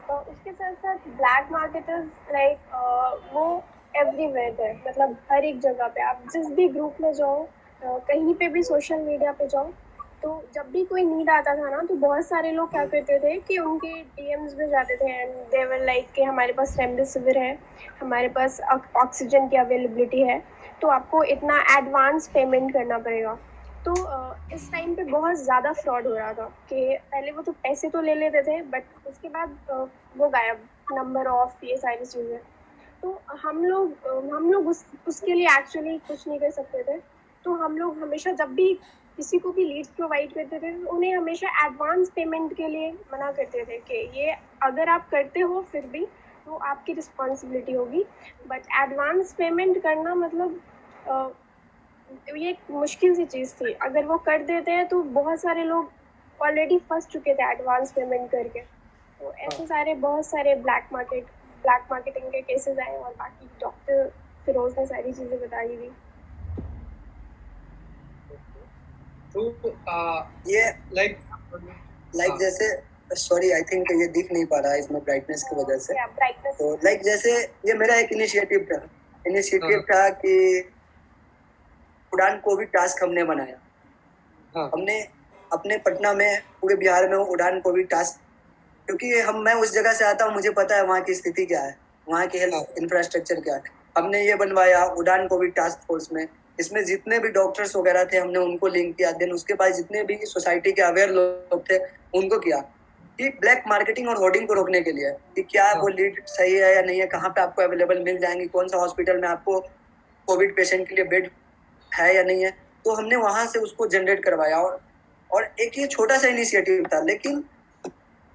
तो उसके साथ साथ ब्लैक मार्केटर्स लाइक वो एवरीवेयर है, मतलब हर एक जगह पे आप जिस भी ग्रुप में जाओ, कहीं पे भी सोशल मीडिया पे जाओ, तो जब भी कोई नीड आता था ना, तो बहुत सारे लोग क्या करते थे कि उनके डीएम्स में जाते थे एंड दे वर लाइक कि हमारे पास रेमडेसिविर है, हमारे पास ऑक्सीजन की अवेलेबिलिटी है, तो आपको इतना एडवांस पेमेंट करना पड़ेगा। तो इस टाइम पे बहुत ज़्यादा फ्रॉड हो रहा था कि पहले वो तो पैसे तो ले लेते थे, बट उसके बाद वो गायब, नंबर ऑफ, ये सारी चीज़ें। तो हम लोग उसके लिए एक्चुअली कुछ नहीं कर सकते थे। तो हम लोग हमेशा जब भी किसी को भी लीड्स प्रोवाइड करते थे, उन्हें हमेशा एडवांस पेमेंट के लिए मना करते थे कि ये अगर आप करते हो फिर भी तो आपकी रिस्पॉन्सिबिलिटी होगी, बट एडवांस पेमेंट करना मतलब ये एक मुश्किल सी चीज़ थी। अगर वो कर देते हैं तो बहुत सारे लोग ऑलरेडी फंस चुके थे एडवांस पेमेंट करके। तो ऐसे सारे बहुत सारे ब्लैक मार्केटिंग के केसेस आए, और बाकी डॉक्टर फिरोज ने सारी चीज़ें बताई थी। तो ये लाइक जैसे, सॉरी आई थिंक ये दिख नहीं पा रहा है इसमें ब्राइटनेस की वजह से। ब्राइटनेस। तो लाइक जैसे ये मेरा एक इनिशिएटिव था कि उड़ान कोविड टास्क हमने बनाया। हमने अपने पटना में, पूरे बिहार में उड़ान कोविड टास्क, क्योंकि मैं उस जगह से आता हूँ, मुझे पता है वहाँ की स्थिति क्या है, वहाँ की हेल्थ इंफ्रास्ट्रक्चर क्या है। हमने ये बनवाया उड़ान कोविड टास्क फोर्स में। इसमें जितने भी डॉक्टर्स वगैरह थे हमने उनको लिंक किया। देन उसके बाद जितने भी सोसाइटी के अवेयर लोग थे उनको किया कि ब्लैक मार्केटिंग और होर्डिंग को रोकने के लिए कि क्या वो लीड सही है या नहीं है, कहाँ पे आपको अवेलेबल मिल जाएंगी, कौन सा हॉस्पिटल में आपको कोविड पेशेंट के लिए बेड है या नहीं है। तो हमने वहां से उसको जनरेट करवाया। और एक ये छोटा सा इनिशिएटिव था, लेकिन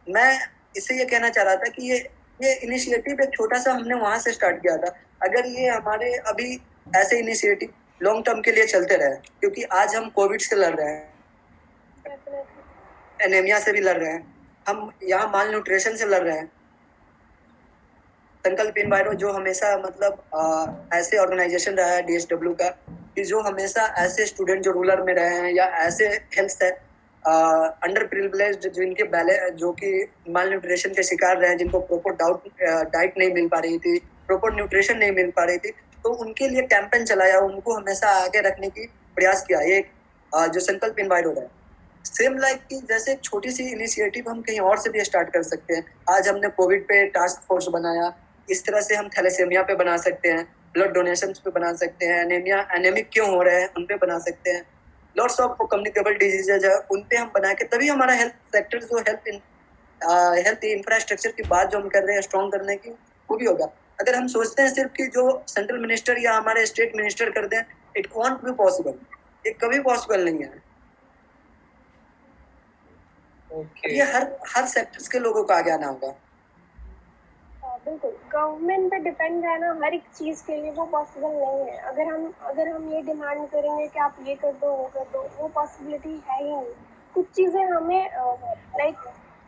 मैं इससे ये कहना चाह रहा था कि ये इनिशिएटिव एक छोटा सा हमने वहां से स्टार्ट किया था। अगर ये हमारे अभी ऐसे इनिशिएटिव लॉन्ग टर्म के लिए चलते रहे, क्योंकि आज हम कोविड से लड़ रहे हैं, एनीमिया से भी लड़ रहे हैं, हम यहाँ माल न्यूट्रिशन से लड़ रहे हैं। संकल्प इनवायरो जो हमेशा मतलब ऐसे ऑर्गेनाइजेशन रहा है DSW का, कि जो हमेशा ऐसे स्टूडेंट जो रूरल में रहे हैं या ऐसे हेल्थ है अंडर प्रिविलेज्ड, जिनके जो कि माल न्यूट्रिशन के शिकार रहे हैं, जिनको प्रॉपर डाइट नहीं मिल पा रही थी, प्रॉपर न्यूट्रिशन नहीं मिल पा रही थी, तो उनके लिए कैंपेन चलाया, उनको हमेशा आगे रखने की प्रयास किया। ये जो संकल्प इनवायरो है, सेम लाइक कि जैसे एक छोटी सी इनिशिएटिव हम कहीं और से भी स्टार्ट कर सकते हैं। आज हमने कोविड पे टास्क फोर्स बनाया, इस तरह से हम थैलेसेमिया पे बना सकते हैं, ब्लड डोनेशन पे बना सकते हैं, एनेमिक क्यों हो रहे हैं उन पे बना सकते हैं, लॉट्स ऑफ कम्युनिकेबल डिजीजेज है उन पे हम बना के, तभी हमारा हेल्थ सेक्टर जो हेल्थ इंफ्रास्ट्रक्चर की बात जो हम कर रहे हैं स्ट्रॉन्ग करने की, वो भी होगा। अगर हम सोचते हैं सिर्फ कि जो सेंट्रल मिनिस्टर या हमारे स्टेट मिनिस्टर कर दें, इट वॉन्ट बी पॉसिबल, ये कभी पॉसिबल नहीं है। ओके। ये हर सेक्टर्स के लोगों को आगे आना होगा। बिल्कुल, गवर्नमेंट पे डिपेंड रहना हर एक चीज़ के लिए वो पॉसिबल नहीं है। अगर हम ये डिमांड करेंगे कि आप ये कर दो, वो कर दो, वो पॉसिबिलिटी है ही नहीं। कुछ चीज़ें हमें लाइक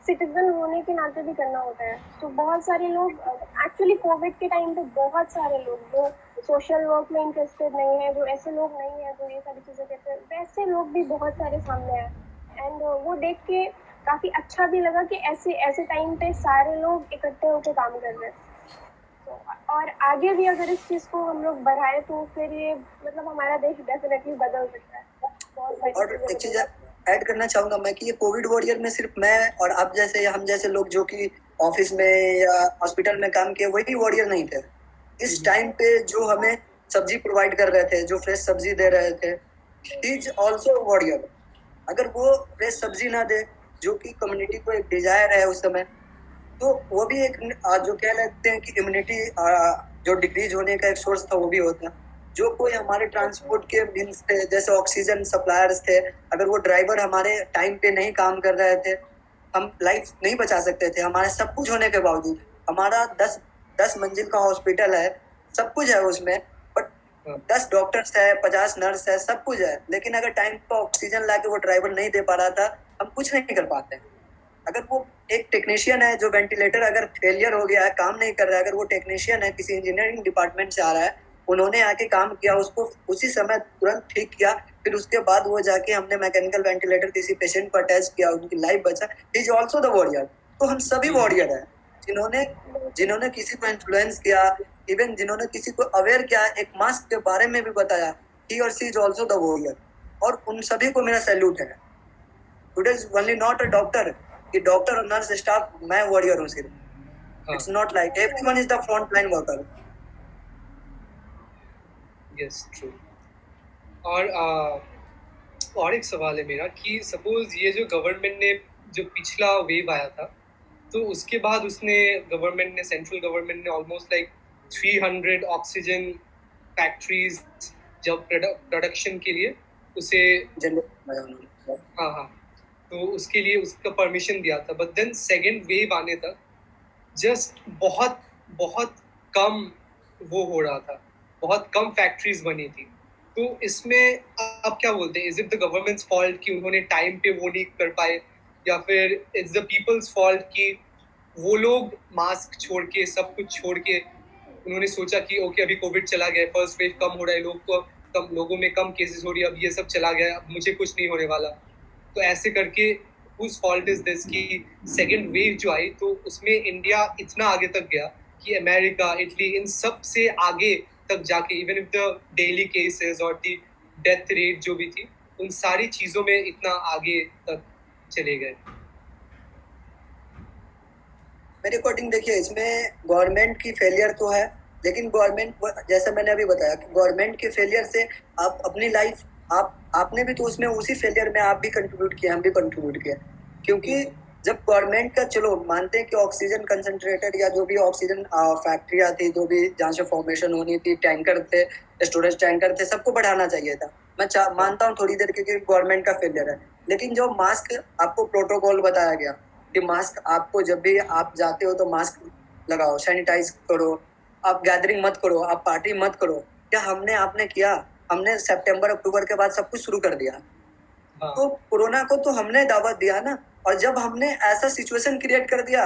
सिटीजन होने के नाते भी करना होता है। तो बहुत सारे लोग एक्चुअली कोविड के टाइम पे बहुत सारे लोग जो सोशल वर्क में इंटरेस्टेड नहीं है, जो ऐसे लोग नहीं है जो ये सारी चीज़ें करते हैं, वैसे लोग भी बहुत सारे सामने आए। एंड वो देख के काफी अच्छा भी लगा कि ऐसे ऐसे टाइम पे सारे लोग इकट्ठे होकर काम कर रहे हैं। तो और आगे भी अगर इस चीज को हम लोग बढ़ाए तो फिर ये मतलब हमारा देश डेफिनेटली बदल सकता है। बहुत सारी और चीजें एक चीज बदल ऐड करना चाहूंगा मैं कि ये कोविड वॉरियर में सिर्फ मैं और आप जैसे हम जैसे लोग जो कि ऑफिस में या हॉस्पिटल में काम किए वही वॉरियर नहीं थे। इस टाइम पे जो हमें सब्जी प्रोवाइड कर रहे थे, जो फ्रेश सब्जी दे रहे थे, ही इज ऑल्सो वॉरियर। अगर वो फ्रेश सब्जी ना दे, जो कि कम्युनिटी को एक डिजायर है उस समय, तो वो भी एक जो कह लेते हैं कि इम्यूनिटी जो डिक्रीज होने का एक सोर्स था वो भी होता। जो कोई हमारे ट्रांसपोर्ट के मीन्स थे, जैसे ऑक्सीजन सप्लायर्स थे, अगर वो ड्राइवर हमारे टाइम पे नहीं काम कर रहे थे, हम लाइफ नहीं बचा सकते थे। हमारे सब कुछ होने के बावजूद, हमारा 10 मंजिल का हॉस्पिटल है, सब कुछ है उसमें, बट 10 डॉक्टर्स है, 50 नर्स है, सब कुछ है, लेकिन अगर टाइम पर ऑक्सीजन ला के वो ड्राइवर नहीं दे पा रहा था, हम कुछ नहीं कर पाते। अगर वो एक टेक्नीशियन है, जो वेंटिलेटर अगर फेलियर हो गया है, काम नहीं कर रहा है, अगर वो टेक्नीशियन है, किसी इंजीनियरिंग डिपार्टमेंट से आ रहा है, उन्होंने आके काम किया, उसको उसी समय तुरंत ठीक किया, फिर उसके बाद वो जाके हमने मैकेनिकल वेंटिलेटर किसी पेशेंट को अटैच किया, उनकी लाइफ बचा, इज ऑल्सो द वॉरियर। तो हम सभी वॉरियर हैं, जिन्होंने जिन्होंने किसी को इन्फ्लुएंस किया, इवन जिन्होंने किसी को अवेयर किया, एक मास्क के बारे में भी बताया, ही और सी इज ऑल्सो द वॉरियर। और उन सभी को मेरा सैल्यूट है। Today is only not a doctor, कि डॉक्टर और नर्स स्टाफ मैं वॉरियर हूँ सिर्फ। It's not like everyone is the front line worker. Yes, true. और एक सवाल है मेरा कि सपोज ये जो गवर्नमेंट ने जो पिछला वेव आया था, तो उसके बाद उसने गवर्नमेंट ने सेंट्रल गवर्नमेंट ने ऑलमोस्ट लाइक 300 ऑक्सीजन फैक्ट्रीज जब प्रोडक्शन के लिए उसे हाँ हाँ तो उसके लिए उसका परमिशन दिया था। बट देन सेकेंड वेव आने तक जस्ट बहुत बहुत कम वो हो रहा था, बहुत कम फैक्ट्रीज बनी थी। तो इसमें आप क्या बोलते हैं, is it the governments fault कि उन्होंने टाइम पे वो नहीं कर पाए, या फिर इट्स द पीपल्स फॉल्ट कि वो लोग मास्क छोड़ के सब कुछ छोड़ के उन्होंने सोचा कि ओके अभी कोविड चला गया, फर्स्ट वेव कम हो रहा है, लोगों में कम केसेस हो रही है, अब ये सब चला गया, अब मुझे कुछ नहीं होने वाला। तो ऐसे करके whose fault is this कि सेकेंड वेव जो आई तो उसमें इंडिया इतना आगे तक गया कि अमेरिका, इटली, इन सब से आगे तक जाके even if the daily cases और द डेथ रेट जो भी थी, उन सारी चीजों में इतना आगे तक चले गए। मेरे अकॉर्डिंग देखिए, इसमें गवर्नमेंट की फेलियर तो है, लेकिन गवर्नमेंट, जैसा मैंने अभी बताया, कि गवर्नमेंट के फेलियर से आप अपनी लाइफ, आपने भी तो उसमें उसी फेलियर में आप भी कंट्रीब्यूट किया, हम भी कंट्रीब्यूट किया। क्योंकि जब गवर्नमेंट का, चलो मानते हैं कि ऑक्सीजन कंसंट्रेटर या जो भी ऑक्सीजन फैक्ट्रियाँ थी, जो भी जहाँ से फॉर्मेशन होनी थी, टैंकर थे, स्टोरेज टैंकर थे, सबको बढ़ाना चाहिए था। मैं मानता हूँ थोड़ी देर के गवर्नमेंट का फेलियर है, लेकिन जो मास्क आपको प्रोटोकॉल बताया गया कि मास्क आपको जब भी आप जाते हो तो मास्क लगाओ, सैनिटाइज करो, आप गैदरिंग मत करो, आप पार्टी मत करो, क्या हमने आपने किया? हमने सितंबर अक्टूबर के बाद सब कुछ शुरू कर दिया। तो कोरोना को तो हमने दावत दिया ना, और जब हमने ऐसा सिचुएशन क्रिएट कर दिया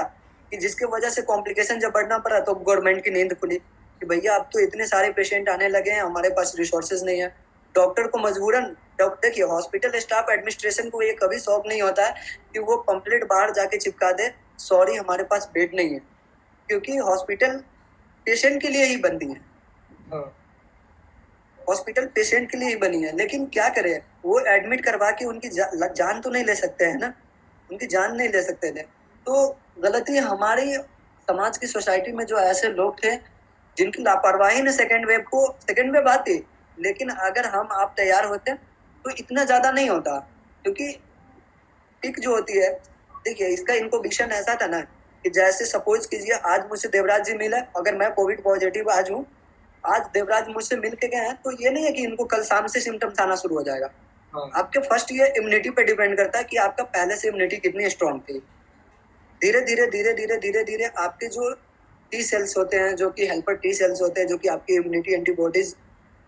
कि जिसके वजह से कॉम्प्लिकेशन जब बढ़ना पड़ा, तो गवर्नमेंट की नींद खुली कि भैया अब तो इतने सारे पेशेंट आने लगे हैं, हमारे पास रिसोर्सेज नहीं है। डॉक्टर को मजबूरन, डॉक्टर देखिए, हॉस्पिटल स्टाफ एडमिनिस्ट्रेशन को ये कभी शौक नहीं होता है कि वो पंपलेट बाहर जाके चिपका दे, सॉरी हमारे पास बेड नहीं है, क्योंकि हॉस्पिटल पेशेंट के लिए ही बनती है। हॉस्पिटल पेशेंट के लिए ही बनी है, लेकिन क्या करें, वो एडमिट करवा के उनकी जान तो नहीं ले सकते हैं ना, उनकी जान नहीं ले सकते थे। तो गलती हमारी समाज की सोसाइटी में जो ऐसे लोग थे जिनकी लापरवाही ने सेकेंड वेव आती, लेकिन अगर हम आप तैयार होते तो इतना ज्यादा नहीं होता। क्योंकि पिक जो होती है, देखिए इसका इनको विजन ऐसा था ना कि जैसे सपोज कीजिए आज मुझसे देवराज जी मिला, अगर मैं कोविड पॉजिटिव आज हूँ, आज देवराज मुझसे मिल के गए हैं, तो ये नहीं है कि इनको कल शाम से सिम्टम्स आना शुरू हो जाएगा। हाँ। आपके फर्स्ट ये इम्यूनिटी पे डिपेंड करता है कि आपका पहले से इम्यूनिटी कितनी स्ट्रांग थी। धीरे धीरे धीरे धीरे धीरे धीरे आपके जो टी सेल्स होते हैं, जो कि हेल्पर टी सेल्स होते हैं, जो कि आपकी इम्यूनिटी एंटीबॉडीज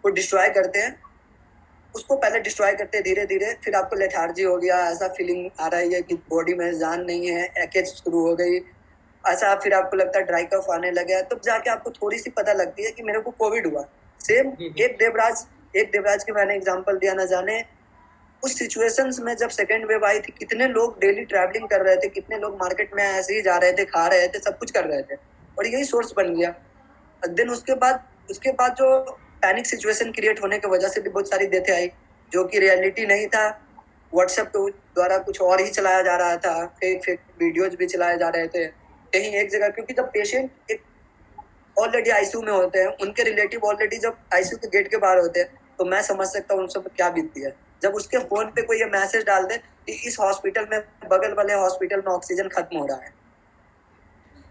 को डिस्ट्रॉय करते हैं, उसको पहले डिस्ट्रॉय करते हैं धीरे धीरे। फिर आपको लेथार्जी हो गया, ऐसा फीलिंग आ रही है कि बॉडी में जान नहीं है, एकेज शुरू हो गई, ऐसा फिर आपको लगता है ड्राई कफ आने लगे, तब जाके आपको थोड़ी सी पता लगती है कि मेरे को कोविड हुआ। सेम एक देवराज की मैंने एग्जांपल दिया, ना जाने उस सिचुएशंस में जब सेकेंड वेव आई थी, कितने लोग डेली ट्रैवलिंग कर रहे थे, कितने लोग मार्केट में ऐसे ही जा रहे थे, खा रहे थे, सब कुछ कर रहे थे, और यही सोर्स बन गया। देन उसके बाद जो पैनिक सिचुएशन क्रिएट होने की वजह से भी बहुत सारी डेथें आई, जो कि रियलिटी नहीं था। व्हाट्सएप द्वारा कुछ और ही चलाया जा रहा था, फेक वीडियोज भी चलाए जा रहे थे कहीं एक जगह, क्योंकि जब पेशेंट एक ऑलरेडी आईसीयू में होते हैं, उनके रिलेटिव ऑलरेडी जब आईसीयू के गेट के बाहर होते हैं, तो मैं समझ सकता हूँ उन सब क्या बीतती है। जब उसके फोन पे कोई ये मैसेज डाल दे कि इस हॉस्पिटल में, बगल वाले हॉस्पिटल में ऑक्सीजन खत्म हो रहा है,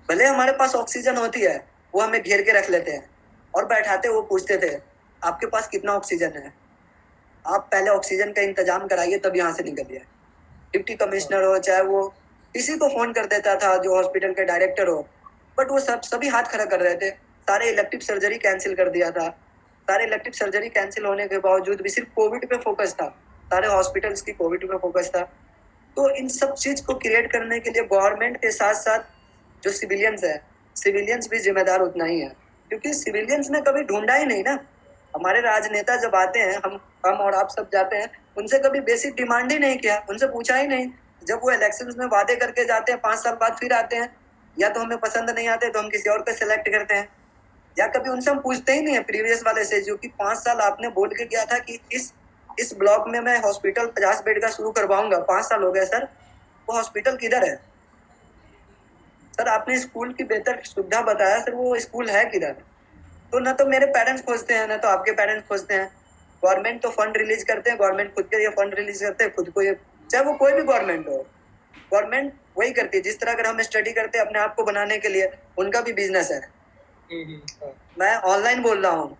भले हमारे पास ऑक्सीजन होती है, वो हमें घेर के रख लेते हैं और बैठाते, वो पूछते थे आपके पास कितना ऑक्सीजन है, आप पहले ऑक्सीजन का इंतजाम कराइए तब यहाँ से निकलिए। डिप्टी कमिश्नर हो, चाहे वो किसी को फोन कर देता था, जो हॉस्पिटल के डायरेक्टर हो, बट वो सभी हाथ खड़ा कर रहे थे। सारे इलेक्टिव सर्जरी कैंसिल कर दिया था। सारे इलेक्टिव सर्जरी कैंसिल होने के बावजूद भी सिर्फ कोविड पे फोकस था, सारे हॉस्पिटल्स की कोविड पे फोकस था। तो इन सब चीज को क्रिएट करने के लिए गवर्नमेंट के साथ साथ जो सिविलियंस है, सिविलियंस भी जिम्मेदार उतना ही है, क्योंकि सिविलियंस ने कभी ढूंढा ही नहीं ना। हमारे राजनेता जब आते हैं, हम और आप सब जाते हैं, उनसे कभी बेसिक डिमांड ही नहीं किया, उनसे पूछा ही नहीं। जब वो इलेक्शंस में वादे करके जाते हैं, 5 साल बाद फिर आते हैं, या तो हमें पसंद नहीं आते तो हम किसी और को सिलेक्ट करते हैं, या कभी उनसे हम पूछते ही नहीं है प्रीवियस वाले से, जो कि 5 साल आपने बोल के गया था कि इस ब्लॉक में मैं हॉस्पिटल 50 बेड का शुरू करवाऊंगा, 5 साल हो गए सर, वो हॉस्पिटल किधर है? सर आपने स्कूल की बेहतर सुविधा बताया, सर वो स्कूल है किधर? तो ना तो मेरे पेरेंट्स खोजते हैं, ना तो आपके पेरेंट्स खोजते हैं। गवर्नमेंट तो फंड रिलीज करते हैं, गवर्नमेंट खुद के लिए फंड रिलीज करते हैं, खुद को ये, चाहे वो कोई भी गवर्नमेंट हो, गवर्नमेंट वही करती है। जिस तरह अगर हम स्टडी करते हैं अपने आप को बनाने के लिए, उनका भी बिजनेस है। मैं ऑनलाइन बोल रहा हूँ,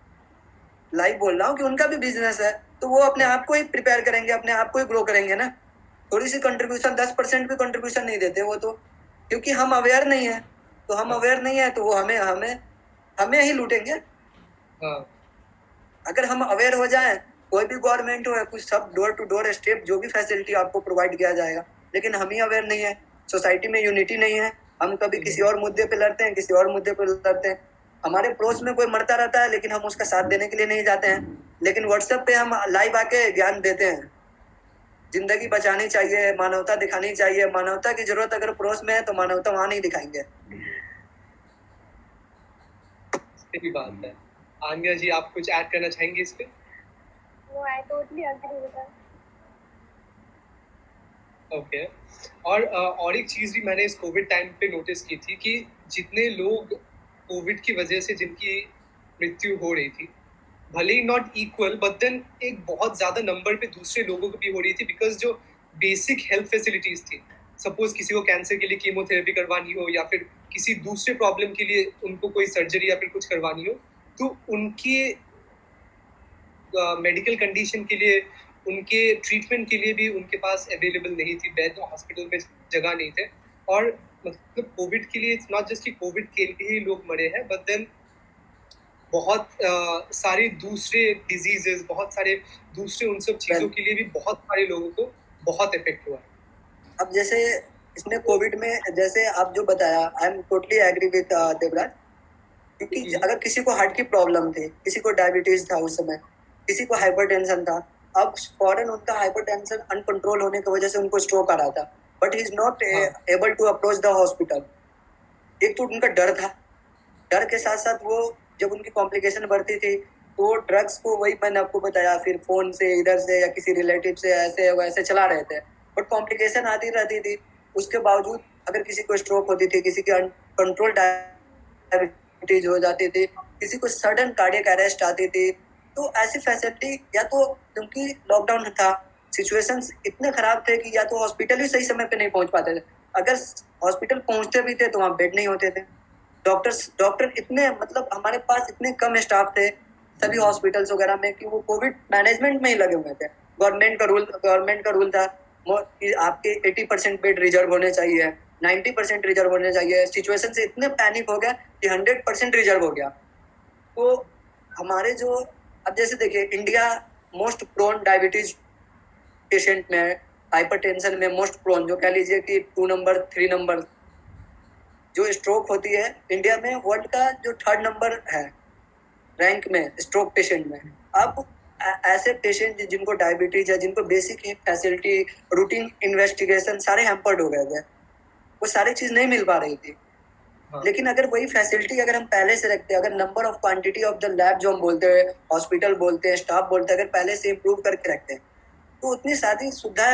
लाइव बोल रहा हूँ कि उनका भी बिजनेस है, तो वो अपने आप को ही प्रिपेयर करेंगे, अपने आप को ही ग्रो करेंगे ना। थोड़ी सी कंट्रीब्यूशन, 10% भी कंट्रीब्यूशन नहीं देते वो, तो क्योंकि हम अवेयर नहीं है, तो हम अवेयर नहीं है तो वो हमें ही लूटेंगे। अगर हम अवेयर हो जाएं, कोई भी गवर्नमेंट हो, कुछ सब डोर टू डोर स्टेप जो भी फैसिलिटी आपको प्रोवाइड किया जाएगा, लेकिन हम ही अवेयर नहीं है, सोसाइटी में यूनिटी नहीं है। हम कभी किसी और मुद्दे पे लड़ते हैं, किसी और मुद्दे पे लड़ते हैं। हमारे पड़ोस में कोई मरता रहता है, लेकिन हम उसका साथ देने के लिए नहीं जाते हैं, लेकिन व्हाट्सएप पे हम लाइव आके ज्ञान देते हैं। जिंदगी बचानी चाहिए, मानवता दिखानी चाहिए, मानवता की जरूरत अगर पड़ोस में है तो मानवता वहां नहीं दिखाएंगे। सही बात है। आन्या जी, आप कुछ ऐड करना चाहेंगे इस पे? No, I totally agree with that. Okay. और एक चीज भी मैंने इस कोविड टाइम पे नोटिस की थी कि जितने लोग कोविड की वजह से जिनकी मृत्यु हो रही थी, भले ही नॉट इक्वल, बट देन एक बहुत ज्यादा नंबर पे दूसरे लोगों को भी हो रही थी, बिकॉज जो बेसिक हेल्थ फैसिलिटीज थी, सपोज किसी को कैंसर के लिए कीमोथेरेपी करवानी हो, या फिर किसी दूसरे प्रॉब्लम के लिए उनको कोई सर्जरी या फिर कुछ करवानी हो, तो उनके मेडिकल कंडीशन के लिए, उनके ट्रीटमेंट के लिए भी उनके पास अवेलेबल नहीं थी, बेड हॉस्पिटल में जगह नहीं थे। और मतलब कोविड के लिए, इट्स नॉट जस्ट कि कोविड के लिए ही लोग मरे हैं, बट देन बहुत सारे दूसरे डिजीजेस, बहुत सारे दूसरे उन सब चीज़ों के लिए भी बहुत सारे लोगों को बहुत इफेक्ट हुआ। अब जैसे इसमें कोविड में, जैसे आप जो बताया, I am totally agree with Devraj, क्योंकि अगर किसी को हार्ट की प्रॉब्लम थी, किसी को डायबिटीज था उस समय, किसी को हाइपरटेंशन था, अब फॉरन उनका हाइपरटेंशन अनकंट्रोल होने की वजह से उनको स्ट्रोक आ रहा था, but he is not able to approach the hospital. एक तो उनका डर था, डर के साथ साथ वो जब उनकी कॉम्प्लिकेशन बढ़ती थी तो ड्रग्स को, वही मैंने आपको बताया, फिर फोन से इधर से या किसी रिलेटिव से ऐसे वैसे चला रहे थे, बट कॉम्प्लिकेशन आती रहती थी। उसके बावजूद अगर किसी को स्ट्रोक होती थी, किसी की अनकंट्रोल डायबिटीज हो जाती थी, किसी को सडन कार्डियक अरेस्ट आती थी, तो ऐसी फैसिलिटी, या तो क्योंकि लॉकडाउन था, सिचुएशंस इतने खराब थे कि या तो हॉस्पिटल ही सही समय पे नहीं पहुंच पाते थे, अगर हॉस्पिटल पहुंचते भी थे तो वहाँ बेड नहीं होते थे, डॉक्टर इतने, मतलब हमारे पास इतने कम स्टाफ थे सभी हॉस्पिटल्स वगैरह में कि वो कोविड मैनेजमेंट में ही लगे हुए थे। गवर्नमेंट का रूल था कि आपके 80% बेड रिजर्व होने चाहिए, 90% रिजर्व होने चाहिए। सिचुएशन से इतने पैनिक हो गया कि 100% रिजर्व हो गया। तो हमारे जो अब जैसे देखिए, India most prone diabetes patient में, हाइपरटेंशन में मोस्ट प्रोन, जो कह लीजिए कि 2 नंबर 3 नंबर जो स्ट्रोक होती है, इंडिया में वर्ल्ड का जो 3rd नंबर है रैंक में स्ट्रोक पेशेंट में। अब ऐसे पेशेंट जिनको डायबिटीज है, जिनको बेसिक फैसिलिटी, रूटीन इन्वेस्टिगेशन सारे हैम्पर्ड हो गए थे, वो सारी चीज नहीं मिल पा रही थी। लेकिन अगर वही फैसिलिटी अगर हम पहले से रखते हैं, अगर number of quantity of the lab जो हम बोलते हैं, हॉस्पिटल बोलते हैं, स्टाफ बोलते हैं, अगर पहले से इम्प्रूव करके रखते हैं तो उतनी सारी सुविधा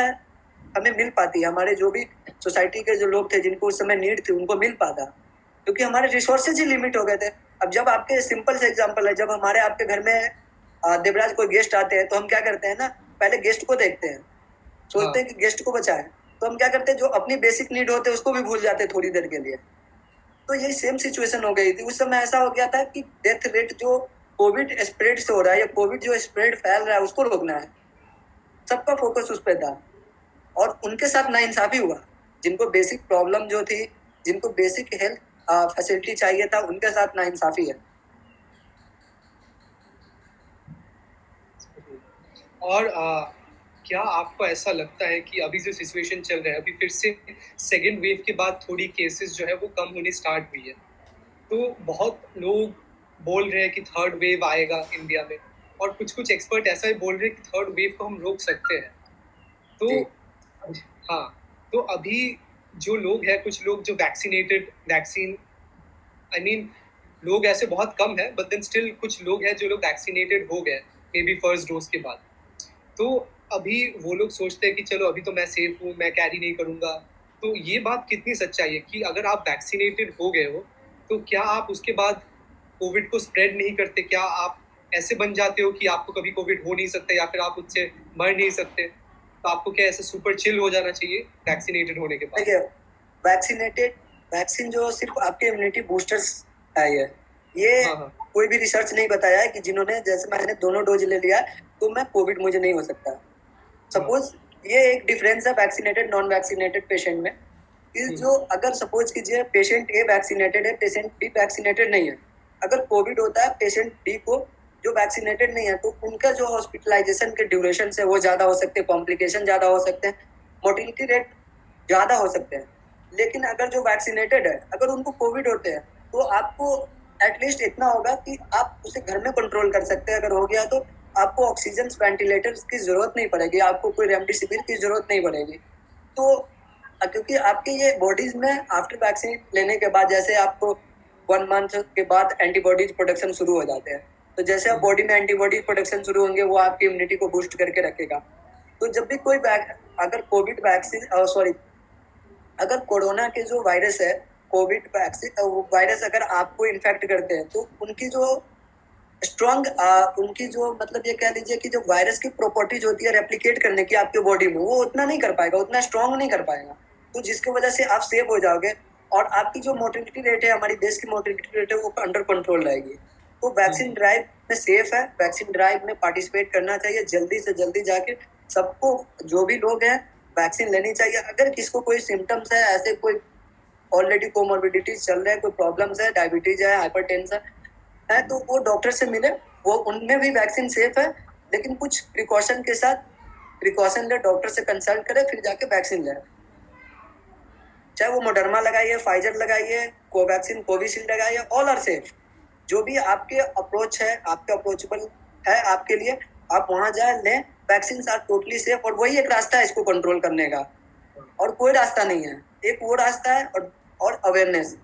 हमें मिल पाती है। हमारे जो भी सोसाइटी के जो लोग थे जिनको उस समय नीड थी उनको मिल पाता, क्योंकि हमारे रिसोर्सेज ही लिमिट हो गए थे। अब जब आपके सिंपल से एग्जांपल है, जब हमारे आपके घर में देवराज कोई गेस्ट आते हैं तो हम क्या करते हैं ना, पहले गेस्ट को देखते हैं, सोचते हैं कि गेस्ट को बचाएं, तो हम क्या करते हैं, जो अपनी बेसिक नीड होते हैं उसको भी भूल जाते हैं थोड़ी देर के लिए। तो यही सेम सिचुएशन हो गई थी उस समय। ऐसा हो गया था कि डेथ रेट जो कोविड स्प्रेड से हो रहा है, या कोविड जो स्प्रेड फैल रहा है उसको रोकना है, सबका फोकस उस पर था। और उनके साथ नाइंसाफी हुआ, जिनको बेसिक प्रॉब्लम जो थी, जिनको बेसिक हेल्थ फैसिलिटी चाहिए था, उनके साथ नाइंसाफी है। और क्या आपको ऐसा लगता है कि अभी जो सिचुएशन चल रहा है, अभी फिर से सेकेंड वेव के बाद थोड़ी केसेस जो है वो कम होने स्टार्ट हुई है, तो बहुत लोग बोल रहे हैं कि 3rd वेव आएगा इंडिया में, और कुछ एक्सपर्ट ऐसा ही बोल रहे हैं कि 3rd वेव को हम रोक सकते हैं। तो हाँ, तो अभी जो लोग हैं, कुछ लोग जो वैक्सीन आई मीन लोग ऐसे बहुत कम है, बट देन स्टिल कुछ लोग हैं जो लोग वैक्सीनेटेड हो गए मे बी फर्स्ट डोज के बाद। तो अभी वो लोग सोचते हैं कि चलो अभी तो मैं सेफ हूँ, मैं कैरी नहीं करूँगा। तो ये बात कितनी सच्चाई है कि अगर आप वैक्सीनेटेड हो गए हो तो क्या आप उसके बाद कोविड को स्प्रेड नहीं करते? क्या आप ऐसे बन जाते हो कि आपको कभी कोविड हो नहीं सकता, या फिर आप उससे मर नहीं सकते? तो आपको क्या ऐसे सुपर चिल हो जाना चाहिए वैक्सीनेटेड होने के बाद? देखिए, वैक्सीन जो सिर्फ आपके इम्यूनिटी बूस्टर्स है, ये कोई भी रिसर्च नहीं बताया है कि जिन्होंने, जैसे मैंने दोनों डोज ले लिया तो मैं कोविड मुझे नहीं हो सकता। सपोज ये एक डिफरेंस है वैक्सीनेटेड नॉन वैक्सीनेटेड पेशेंट में, कि जो अगर सपोज कीजिए पेशेंट ए वैक्सीनेटेड है, पेशेंट बी वैक्सीनेटेड नहीं है, अगर कोविड होता है पेशेंट बी को जो वैक्सीनेटेड नहीं है, तो उनका जो हॉस्पिटलाइजेशन के ड्यूरेशन है वो ज्यादा हो सकते हैं, कॉम्प्लिकेशन ज्यादा हो सकते हैं, मोर्टिलिटी रेट ज्यादा हो सकते हैं। लेकिन अगर जो वैक्सीनेटेड है, अगर उनको कोविड होते हैं तो आपको एटलीस्ट इतना होगा कि आप उसे घर में कंट्रोल कर सकते हैं। अगर हो गया तो आपको ऑक्सीजन वेंटिलेटर्स की जरूरत नहीं पड़ेगी, आपको कोई रेमडेसिविर की जरूरत नहीं पड़ेगी। तो क्योंकि आपके ये बॉडीज में आफ्टर वैक्सीन लेने के बाद, जैसे आपको 1 मंथ के बाद एंटीबॉडीज प्रोडक्शन शुरू हो जाते हैं, तो जैसे आप बॉडी में एंटीबॉडीज प्रोडक्शन शुरू होंगे वो आपकी इम्यूनिटी को बूस्ट करके रखेगा। तो जब भी कोई अगर कोविड वैक्सीन अगर कोरोना के जो वायरस है, कोविड वैक्सीन वायरस अगर आपको इन्फेक्ट करते हैं, तो उनकी जो स्ट्रॉन्ग उनकी जो मतलब ये कह लीजिए कि जो वायरस की प्रॉपर्टीज होती है रेप्लिकेट करने की आपके बॉडी में, वो उतना नहीं कर पाएगा, उतना स्ट्रॉन्ग नहीं कर पाएगा, तो जिसकी वजह से आप सेफ हो जाओगे और आपकी जो मोर्टिलिटी रेट है, हमारी देश की मोर्टिलिटी रेट है, वो अंडर कंट्रोल रहेगी। तो वैक्सीन ड्राइव में सेफ है, वैक्सीन ड्राइव में पार्टिसिपेट करना चाहिए, जल्दी से जल्दी जाके सबको, जो भी लोग हैं, वैक्सीन लेनी चाहिए। अगर किसको कोई सिम्टम्स है, ऐसे कोई ऑलरेडी कोमोर्बिडिटीज चल रहे हैं, कोई प्रॉब्लम्स है, डायबिटीज है, हाइपरटेंशन है, तो वो डॉक्टर से मिले, वो उनमें भी वैक्सीन सेफ है, लेकिन कुछ प्रिकॉशन के साथ प्रिकॉशन ले, डॉक्टर से कंसल्ट करे, फिर जाके वैक्सीन ले। चाहे वो मोडर्मा लगाइए, फाइजर लगाइए, कोवैक्सीन, कोविशील्ड लगाइए, ऑल आर सेफ। जो भी आपके अप्रोच है, आपके अप्रोचेबल है आपके लिए, आप वहां जाए लें, वैक्सीन आर टोटली सेफ। और वही एक रास्ता है इसको कंट्रोल करने का, और कोई रास्ता नहीं है। एक वो रास्ता है और अवेयरनेस,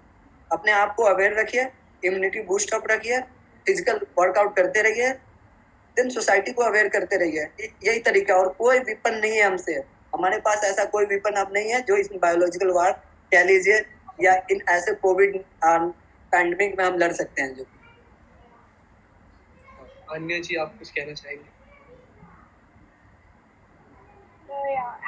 अपने आप को अवेयर रखिए, इम्यूनिटी बूस्ट अप रखिए, फिजिकल वर्कआउट करते रहिए, देन सोसाइटी को अवेयर करते रहिए। यही तरीका, और कोई विपन नहीं है हमसे, हमारे पास ऐसा कोई विपन अब नहीं है जो इस बायोलॉजिकल वार कह लीजिए, या इन ऐसे कोविड पैंडेमिक में हम लड़ सकते हैं। जो अन्य जी, आप कुछ कहना चाहेंगे?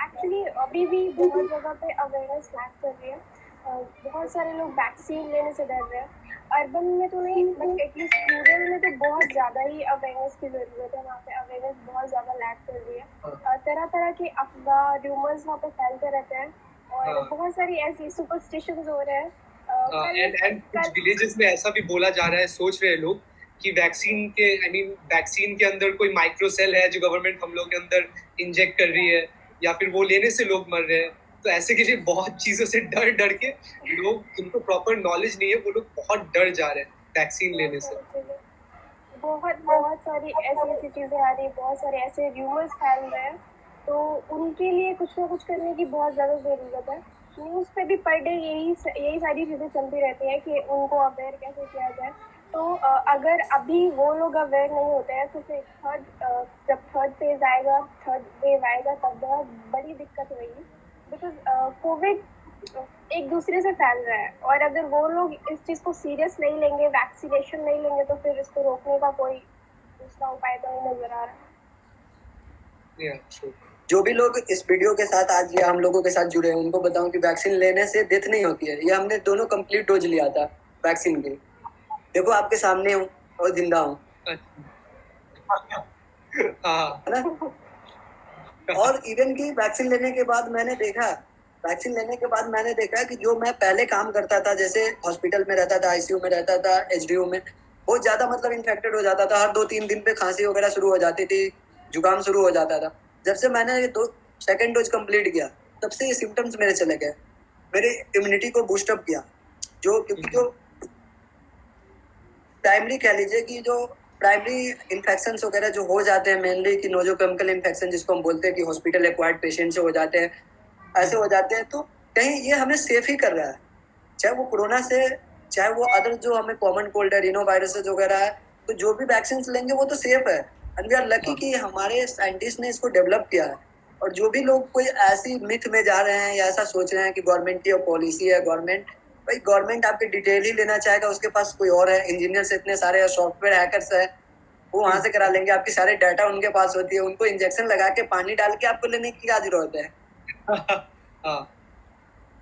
एक्चुअली अभी भी बहुत जगह पे अवेयरनेस लैक कर रही है। बहुत सारे लोग वैक्सीन लेने से डर रहे हैं। अर्बन में तो नहीं, बट एटलीस्ट रूरल में तो बहुत ज़्यादा ही अवेयरनेस की ज़रूरत है। वहाँ पे अवेयरनेस बहुत ज़्यादा लैक कर रही है। तरह तरह के अफवाह, र्यूमर्स वहाँ पे फैलते रहते हैं और बहुत सारी ऐसी सुपरस्टिशंस हो रहे हैं। एंड कुछ विलेजेस में ऐसा भी बोला जा रहा है, सोच रहे हैं लोग कि वैक्सीन के वैक्सीन के अंदर कोई माइक्रोसेल है जो गवर्नमेंट हम लोग के अंदर इंजेक्ट कर रही है, या फिर वो लेने से लोग मर रहे हैं। तो ऐसे के लिए बहुत चीजों से डर डर के लोग, जिनको प्रॉपर नॉलेज नहीं है, वो लोग बहुत डर जा रहे हैं वैक्सीन लेने से। बहुत सारी ऐसी चीजें आ रही है, बहुत सारे ऐसे र्यूमर्स फैल रहे हैं, तो उनके लिए कुछ ना कुछ करने की बहुत ज्यादा जरूरत है। न्यूज पे भी पर डे यही सारी चीजें चलती रहती है कि उनको अवेयर कैसे किया जाए। तो अगर अभी वो लोग अवेयर नहीं होते हैं तो फिर जब थर्ड फेज आएगा, थर्ड वेव आएगा, तब बहुत बड़ी दिक्कत होगी। बिकॉज कोविड एक दूसरे से फैल रहा है, और अगर वो लोग इस चीज को सीरियस नहीं लेंगे, वैक्सीनेशन नहीं लेंगे, तो फिर इसको रोकने का कोई दूसरा उपाय तो नहीं नजर आ रहा। जो भी लोग इस वीडियो के साथ आज या हम लोगों के साथ जुड़े हैं, उनको बताऊं कि वैक्सीन लेने से डेथ नहीं होती है। ये हमने दोनों कंप्लीट डोज लिया था वैक्सीन के। देखो आपके सामने हूँ और जिंदा हूँ, है ना। और इवन की वैक्सीन लेने के बाद मैंने देखा कि जो मैं पहले काम करता था, जैसे हॉस्पिटल में रहता था, आईसीयू में रहता था, एचडीयू में, बहुत ज्यादा मतलब इन्फेक्टेड हो जाता था। हर 2-3 दिन पे खांसी वगैरह शुरू हो जाती थी, जुकाम शुरू हो जाता था। जब से मैंने ये सेकेंड डोज कंप्लीट किया, तब से ये सिम्टम्स मेरे चले गए, मेरे इम्यूनिटी को बूस्टअप किया। क्योंकि जो प्राइमरी कह लीजिए कि जो प्राइमरी इन्फेक्शन वगैरह जो हो जाते हैं, मेनली कि नोजोकेमिकल इन्फेक्शन जिसको हम बोलते हैं कि हॉस्पिटल एक्वायर्ड पेशेंट से हो जाते हैं, ऐसे हो जाते हैं, तो कहीं ये हमें सेफ ही कर रहा है। चाहे वो कोरोना से, चाहे वो अदर जो हमें कॉमन कोल्ड है, रिनो वायरसेस वगैरह है, तो जो भी वैक्सीन लेंगे वो तो सेफ है। एंड वी आर लकी कि हमारे साइंटिस्ट ने इसको डेवलप किया है। और जो भी लोग कोई ऐसी मिथ में जा रहे हैं या ऐसा सोच रहे हैं कि गवर्नमेंट की पॉलिसी है, भाई गवर्नमेंट आपके डिटेल ही लेना चाहेगा, उसके पास कोई और है, इंजीनियर्स इतने सारे, सॉफ्टवेयर हैकर्स है, वो वहां से करा लेंगे। आपकी सारे डाटा उनके पास होती है, उनको इंजेक्शन लगा के पानी डाल के आपको लेने की क्या जरूरत है।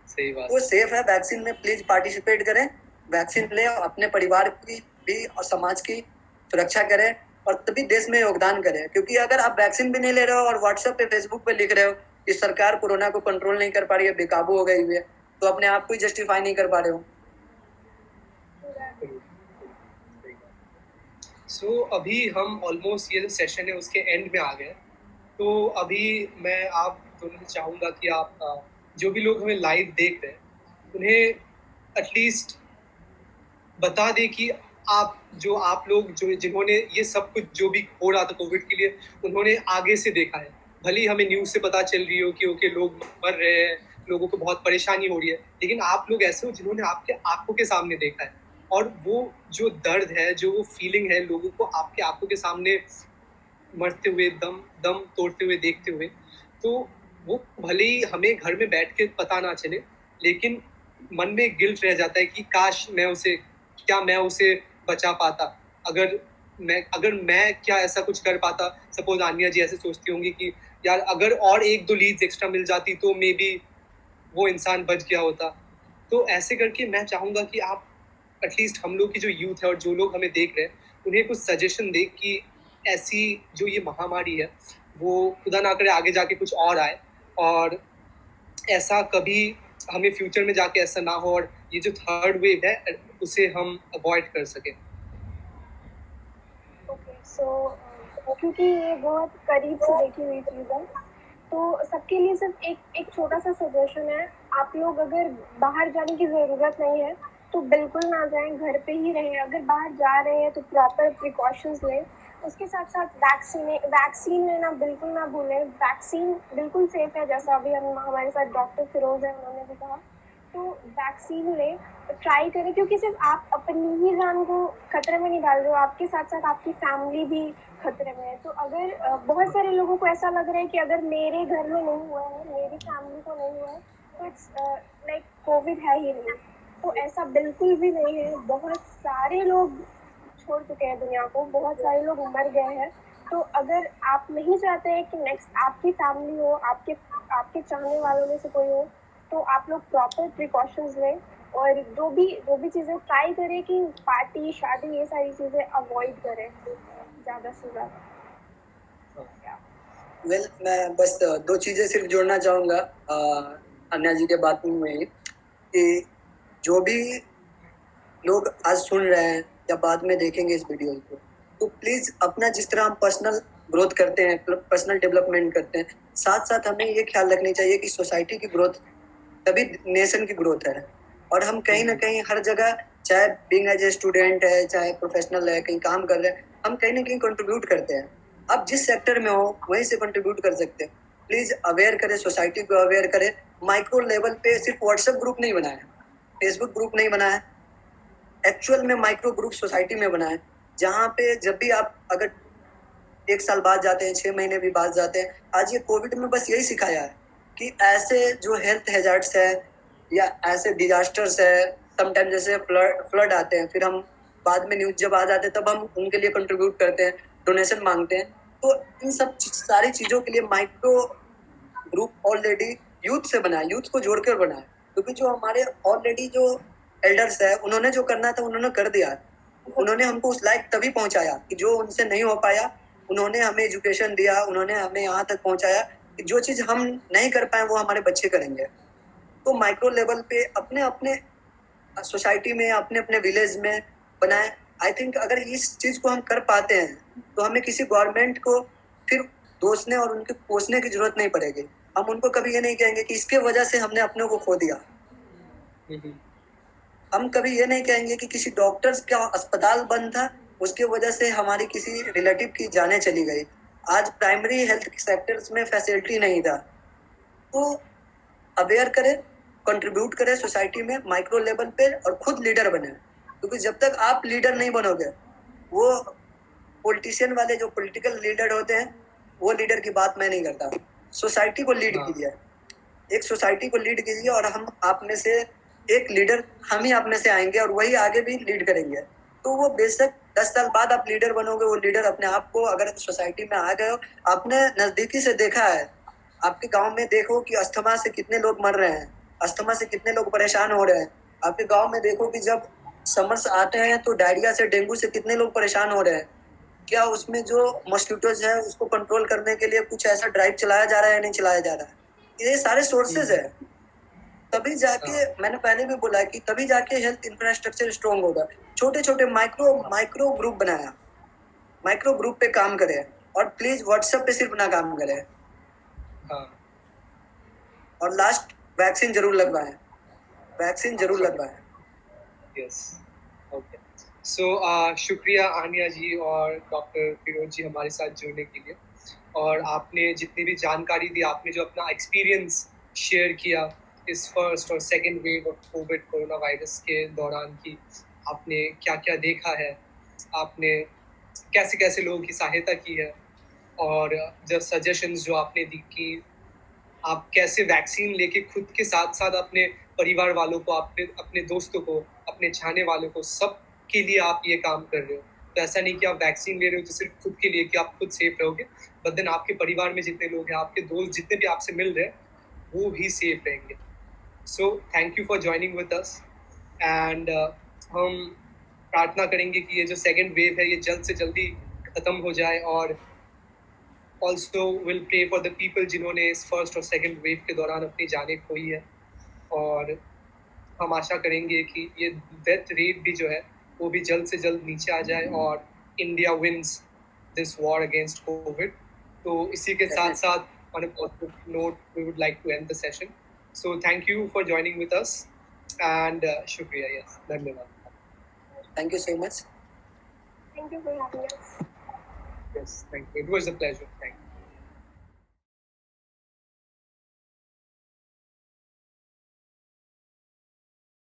सही बात। वो सेफ है। वैक्सीन में प्लीज पार्टिसिपेट करें, वैक्सीन ले, अपने परिवार की भी और समाज की सुरक्षा करें, और तभी देश में योगदान करें। क्योंकि अगर आप वैक्सीन भी नहीं ले रहे हो और व्हाट्सएप पे, फेसबुक पे लिख रहे हो कि सरकार कोरोना को कंट्रोल नहीं कर पा रही है, बेकाबू हो गई हुई है, तो अपने आप को ही जस्टिफाई नहीं कर पा रहे हो। सो अभी हम ऑलमोस्ट ये जो सेशन है उसके एंड में आ गए। तो अभी मैं आप दोनों से चाहूँगा कि आप जो भी लोग हमें लाइव देख रहे हैं, उन्हें एटलीस्ट बता दें कि आप लोग जो जिन्होंने ये सब कुछ जो भी हो रहा था कोविड के लिए, उन्होंने आगे से देखा है। भले ही हमें न्यूज़ से पता चल रही हो कि ओके लोग मर रहे हैं, लोगों को बहुत परेशानी हो रही है, लेकिन आप लोग ऐसे हो जिन्होंने आपके आंखों के सामने देखा है। और वो जो दर्द है, जो वो फीलिंग है, लोगों को आपके आंखों के सामने मरते हुए, दम तोड़ते हुए देखते हुए, तो वो भले ही हमें घर में बैठ के पता ना चले, लेकिन मन में गिल्ट रह जाता है कि काश मैं उसे बचा पाता। अगर मैं क्या ऐसा कुछ कर पाता। सपोज आन्या जी ऐसे सोचती होंगी कि यार अगर और 1-2 लीड्स एक्स्ट्रा मिल जाती तो मे बी वो इंसान बच गया होता। तो ऐसे करके मैं चाहूँगा कि आप एटलीस्ट हम लोग की जो यूथ है और जो लोग हमें देख रहे हैं, उन्हें कुछ सजेशन दे कि ऐसी जो ये महामारी है, वो खुदा ना करे आगे जाके कुछ और आए, और ऐसा कभी हमें फ्यूचर में जाके ऐसा ना हो, और ये जो थर्ड वेव है उसे हम अवॉइड कर सके। क्योंकि ये बहुत करीब से देखी हुई चीज़ है, तो सबके लिए सिर्फ एक छोटा सा सजेशन है। आप लोग अगर बाहर जाने की ज़रूरत नहीं है तो बिल्कुल ना जाएं, घर पे ही रहें। अगर बाहर जा रहे हैं तो प्रॉपर प्रिकॉशंस लें। उसके साथ साथ वैक्सीन लेना बिल्कुल ना भूलें। वैक्सीन बिल्कुल सेफ है, जैसा अभी हमारे साथ डॉक्टर फिरोज है, उन्होंने भी कहा। तो वैक्सीन लें, ट्राई करें, क्योंकि सिर्फ आप अपनी ही जान को खतरे में नहीं डाल रहे हो, आपके साथ साथ आपकी फैमिली भी खतरे में है। तो अगर बहुत सारे लोगों को ऐसा लग रहा है कि अगर मेरे घर में नहीं हुआ है, मेरी फैमिली को नहीं हुआ है, तो इट्स लाइक कोविड है ही नहीं। तो ऐसा बिल्कुल भी नहीं है। बहुत सारे लोग छोड़ चुके हैं दुनिया को, बहुत सारे लोग मर गए हैं। तो अगर आप नहीं चाहते हैं कि नेक्स्ट आपकी फैमिली हो, आपके चाहने वालों में से कोई हो, तो आप लोग प्रॉपर प्रिकॉशंस लें और जो भी चीज़ें ट्राई करें कि पार्टी शादी ये सारी चीज़ें अवॉइड करें ज़्यादा से ज़्यादा। वेल मैं बस दो चीजें सिर्फ जोड़ना चाहूंगा अन्या जी के बात में ही, कि जो भी लोग आज सुन रहे हैं या बाद में देखेंगे इस वीडियो को, तो प्लीज अपना जिस तरह हम पर्सनल ग्रोथ करते हैं, पर्सनल डेवलपमेंट करते हैं, साथ साथ हमें ये ख्याल रखनी चाहिए कि सोसाइटी की ग्रोथ तभी नेशन की ग्रोथ है। और हम कहीं ना कहीं हर जगह, चाहे बीइंग एज ए स्टूडेंट है, चाहे प्रोफेशनल है, कहीं काम कर रहे हैं, हम कहीं ना कहीं कंट्रीब्यूट करते हैं। आप जिस सेक्टर में हो वहीं से कंट्रीब्यूट कर सकते हैं। प्लीज अवेयर करें, सोसाइटी को अवेयर करें। माइक्रो लेवल पे सिर्फ व्हाट्सएप ग्रुप नहीं बनाए, फेसबुक ग्रुप नहीं बनाए, एक्चुअल में माइक्रो ग्रुप सोसाइटी में बनाए, जहाँ पे जब भी आप अगर 1 साल बाद जाते हैं, 6 महीने भी बाद जाते हैं, आज ये कोविड में बस यही सिखाया है कि ऐसे जो हेल्थ हैजार्ड्स है या ऐसे डिजास्टर्स है, समटाइम जैसे फ्लड आते हैं, फिर हम बाद में न्यूज जब आ जाते हैं तब हम उनके लिए कंट्रीब्यूट करते हैं, डोनेशन मांगते हैं। तो इन सब सारी चीजों के लिए माइक्रो ग्रुप ऑलरेडी यूथ से बना है, यूथ को जोड़कर बना है, क्योंकि जो हमारे ऑलरेडी जो एल्डर्स है उन्होंने जो करना था उन्होंने कर दिया। उन्होंने हमको उस लायक तभी पहुंचाया कि जो उनसे नहीं हो पाया, उन्होंने हमें एजुकेशन दिया, उन्होंने हमें यहाँ तक पहुंचाया कि जो चीज हम नहीं कर पाए वो हमारे बच्चे करेंगे। तो माइक्रो लेवल पे अपने अपने सोसाइटी में, अपने अपने विलेज में बनाए। आई थिंक अगर इस चीज को हम कर पाते हैं तो हमें किसी गवर्नमेंट को फिर दोषने और उनके कोसने की जरूरत नहीं पड़ेगी। हम उनको कभी ये नहीं कहेंगे कि इसके वजह से हमने अपने को खो दिया। हम कभी ये नहीं कहेंगे कि किसी डॉक्टर्स का अस्पताल बंद था, उसके वजह से हमारी किसी रिलेटिव की जाने चली गई। आज प्राइमरी हेल्थ सेक्टर्स में फैसिलिटी नहीं था। तो अवेयर करें, कंट्रीब्यूट करें सोसाइटी में माइक्रो लेवल पे, और खुद लीडर बने, क्योंकि जब तक आप लीडर नहीं बनोगे, वो पॉलिटिशियन वाले जो पॉलिटिकल लीडर होते हैं, वो लीडर की बात मैं नहीं करता। सोसाइटी को लीड कीजिए, एक सोसाइटी को लीड कीजिए, और हम आप में से एक लीडर, हम ही आप में से आएंगे और वही आगे भी लीड करेंगे। तो वो बेशक 10 साल बाद आप लीडर बनोगे, वो लीडर अपने आप को, अगर सोसाइटी में आ गए हो, आपने नजदीकी से देखा है, आपके गांव में देखो कि अस्थमा से कितने लोग मर रहे हैं, अस्थमा से कितने लोग परेशान हो रहे हैं। आपके गांव में देखो कि जब समर्स आते हैं तो डायरिया से, डेंगू से कितने लोग परेशान हो रहे हैं। क्या उसमें जो मॉस्किटोज है उसको कंट्रोल करने के लिए कुछ ऐसा ड्राइव चलाया जा रहा है या नहीं चलाया जा रहा है? ये सारे सोर्सेज है। तभी जाके, मैंने पहले भी बोला कि तभी जाके हेल्थ इंफ्रास्ट्रक्चर स्ट्रॉन्ग होगा। छोटे छोटे माइक्रो ग्रुप बनाया, माइक्रो ग्रुप पे काम करें, और प्लीज व्हाट्सएप पे सिर्फ ना काम करें। और लास्ट, वैक्सीन जरूर लगवाएं, वैक्सीन जरूर लगवाएं। Yes, okay. सो शुक्रिया आनिया जी और डॉक्टर फिरोज जी हमारे साथ जुड़ने के लिए, और आपने जितनी भी जानकारी दी, आपने जो अपना एक्सपीरियंस शेयर किया इस फर्स्ट और second wave of Covid corona virus के दौरान, की आपने क्या क्या देखा है, आपने कैसे कैसे लोगों की सहायता की है, और जो सजेशंस जो आपने दी कि आप कैसे वैक्सीन लेके खुद के साथ साथ अपने परिवार वालों को, अपने दोस्तों को, अपने चाहने वालों को, सब के लिए आप ये काम कर रहे हो। तो ऐसा नहीं कि आप वैक्सीन ले रहे हो तो सिर्फ खुद के लिए कि आप खुद सेफ रहोगे, बट देन आपके परिवार में जितने लोग हैं, आपके दोस्त जितने भी आपसे मिल रहे हैं, वो भी सेफ रहेंगे। सो thank you for joining with us, and हम प्रार्थना करेंगे कि ये जो सेकेंड वेव है ये जल्द से जल्दी खत्म हो जाए, और also will pray for the people जिन्होंने इस फर्स्ट और सेकेंड वेव के दौरान अपनी जानें खोई है। और हम आशा करेंगे कि ये डेथ रेट भी जो है वो भी जल्द से जल्द नीचे आ जाए, और India wins this war against Covid. तो इसी के साथ साथ on a positive note we would like to end the session. So thank you for joining with us, and शुक्रिया। यस, धन्यवाद। Thank you so much. Thank you for having us. Yes, thank you. It was a pleasure.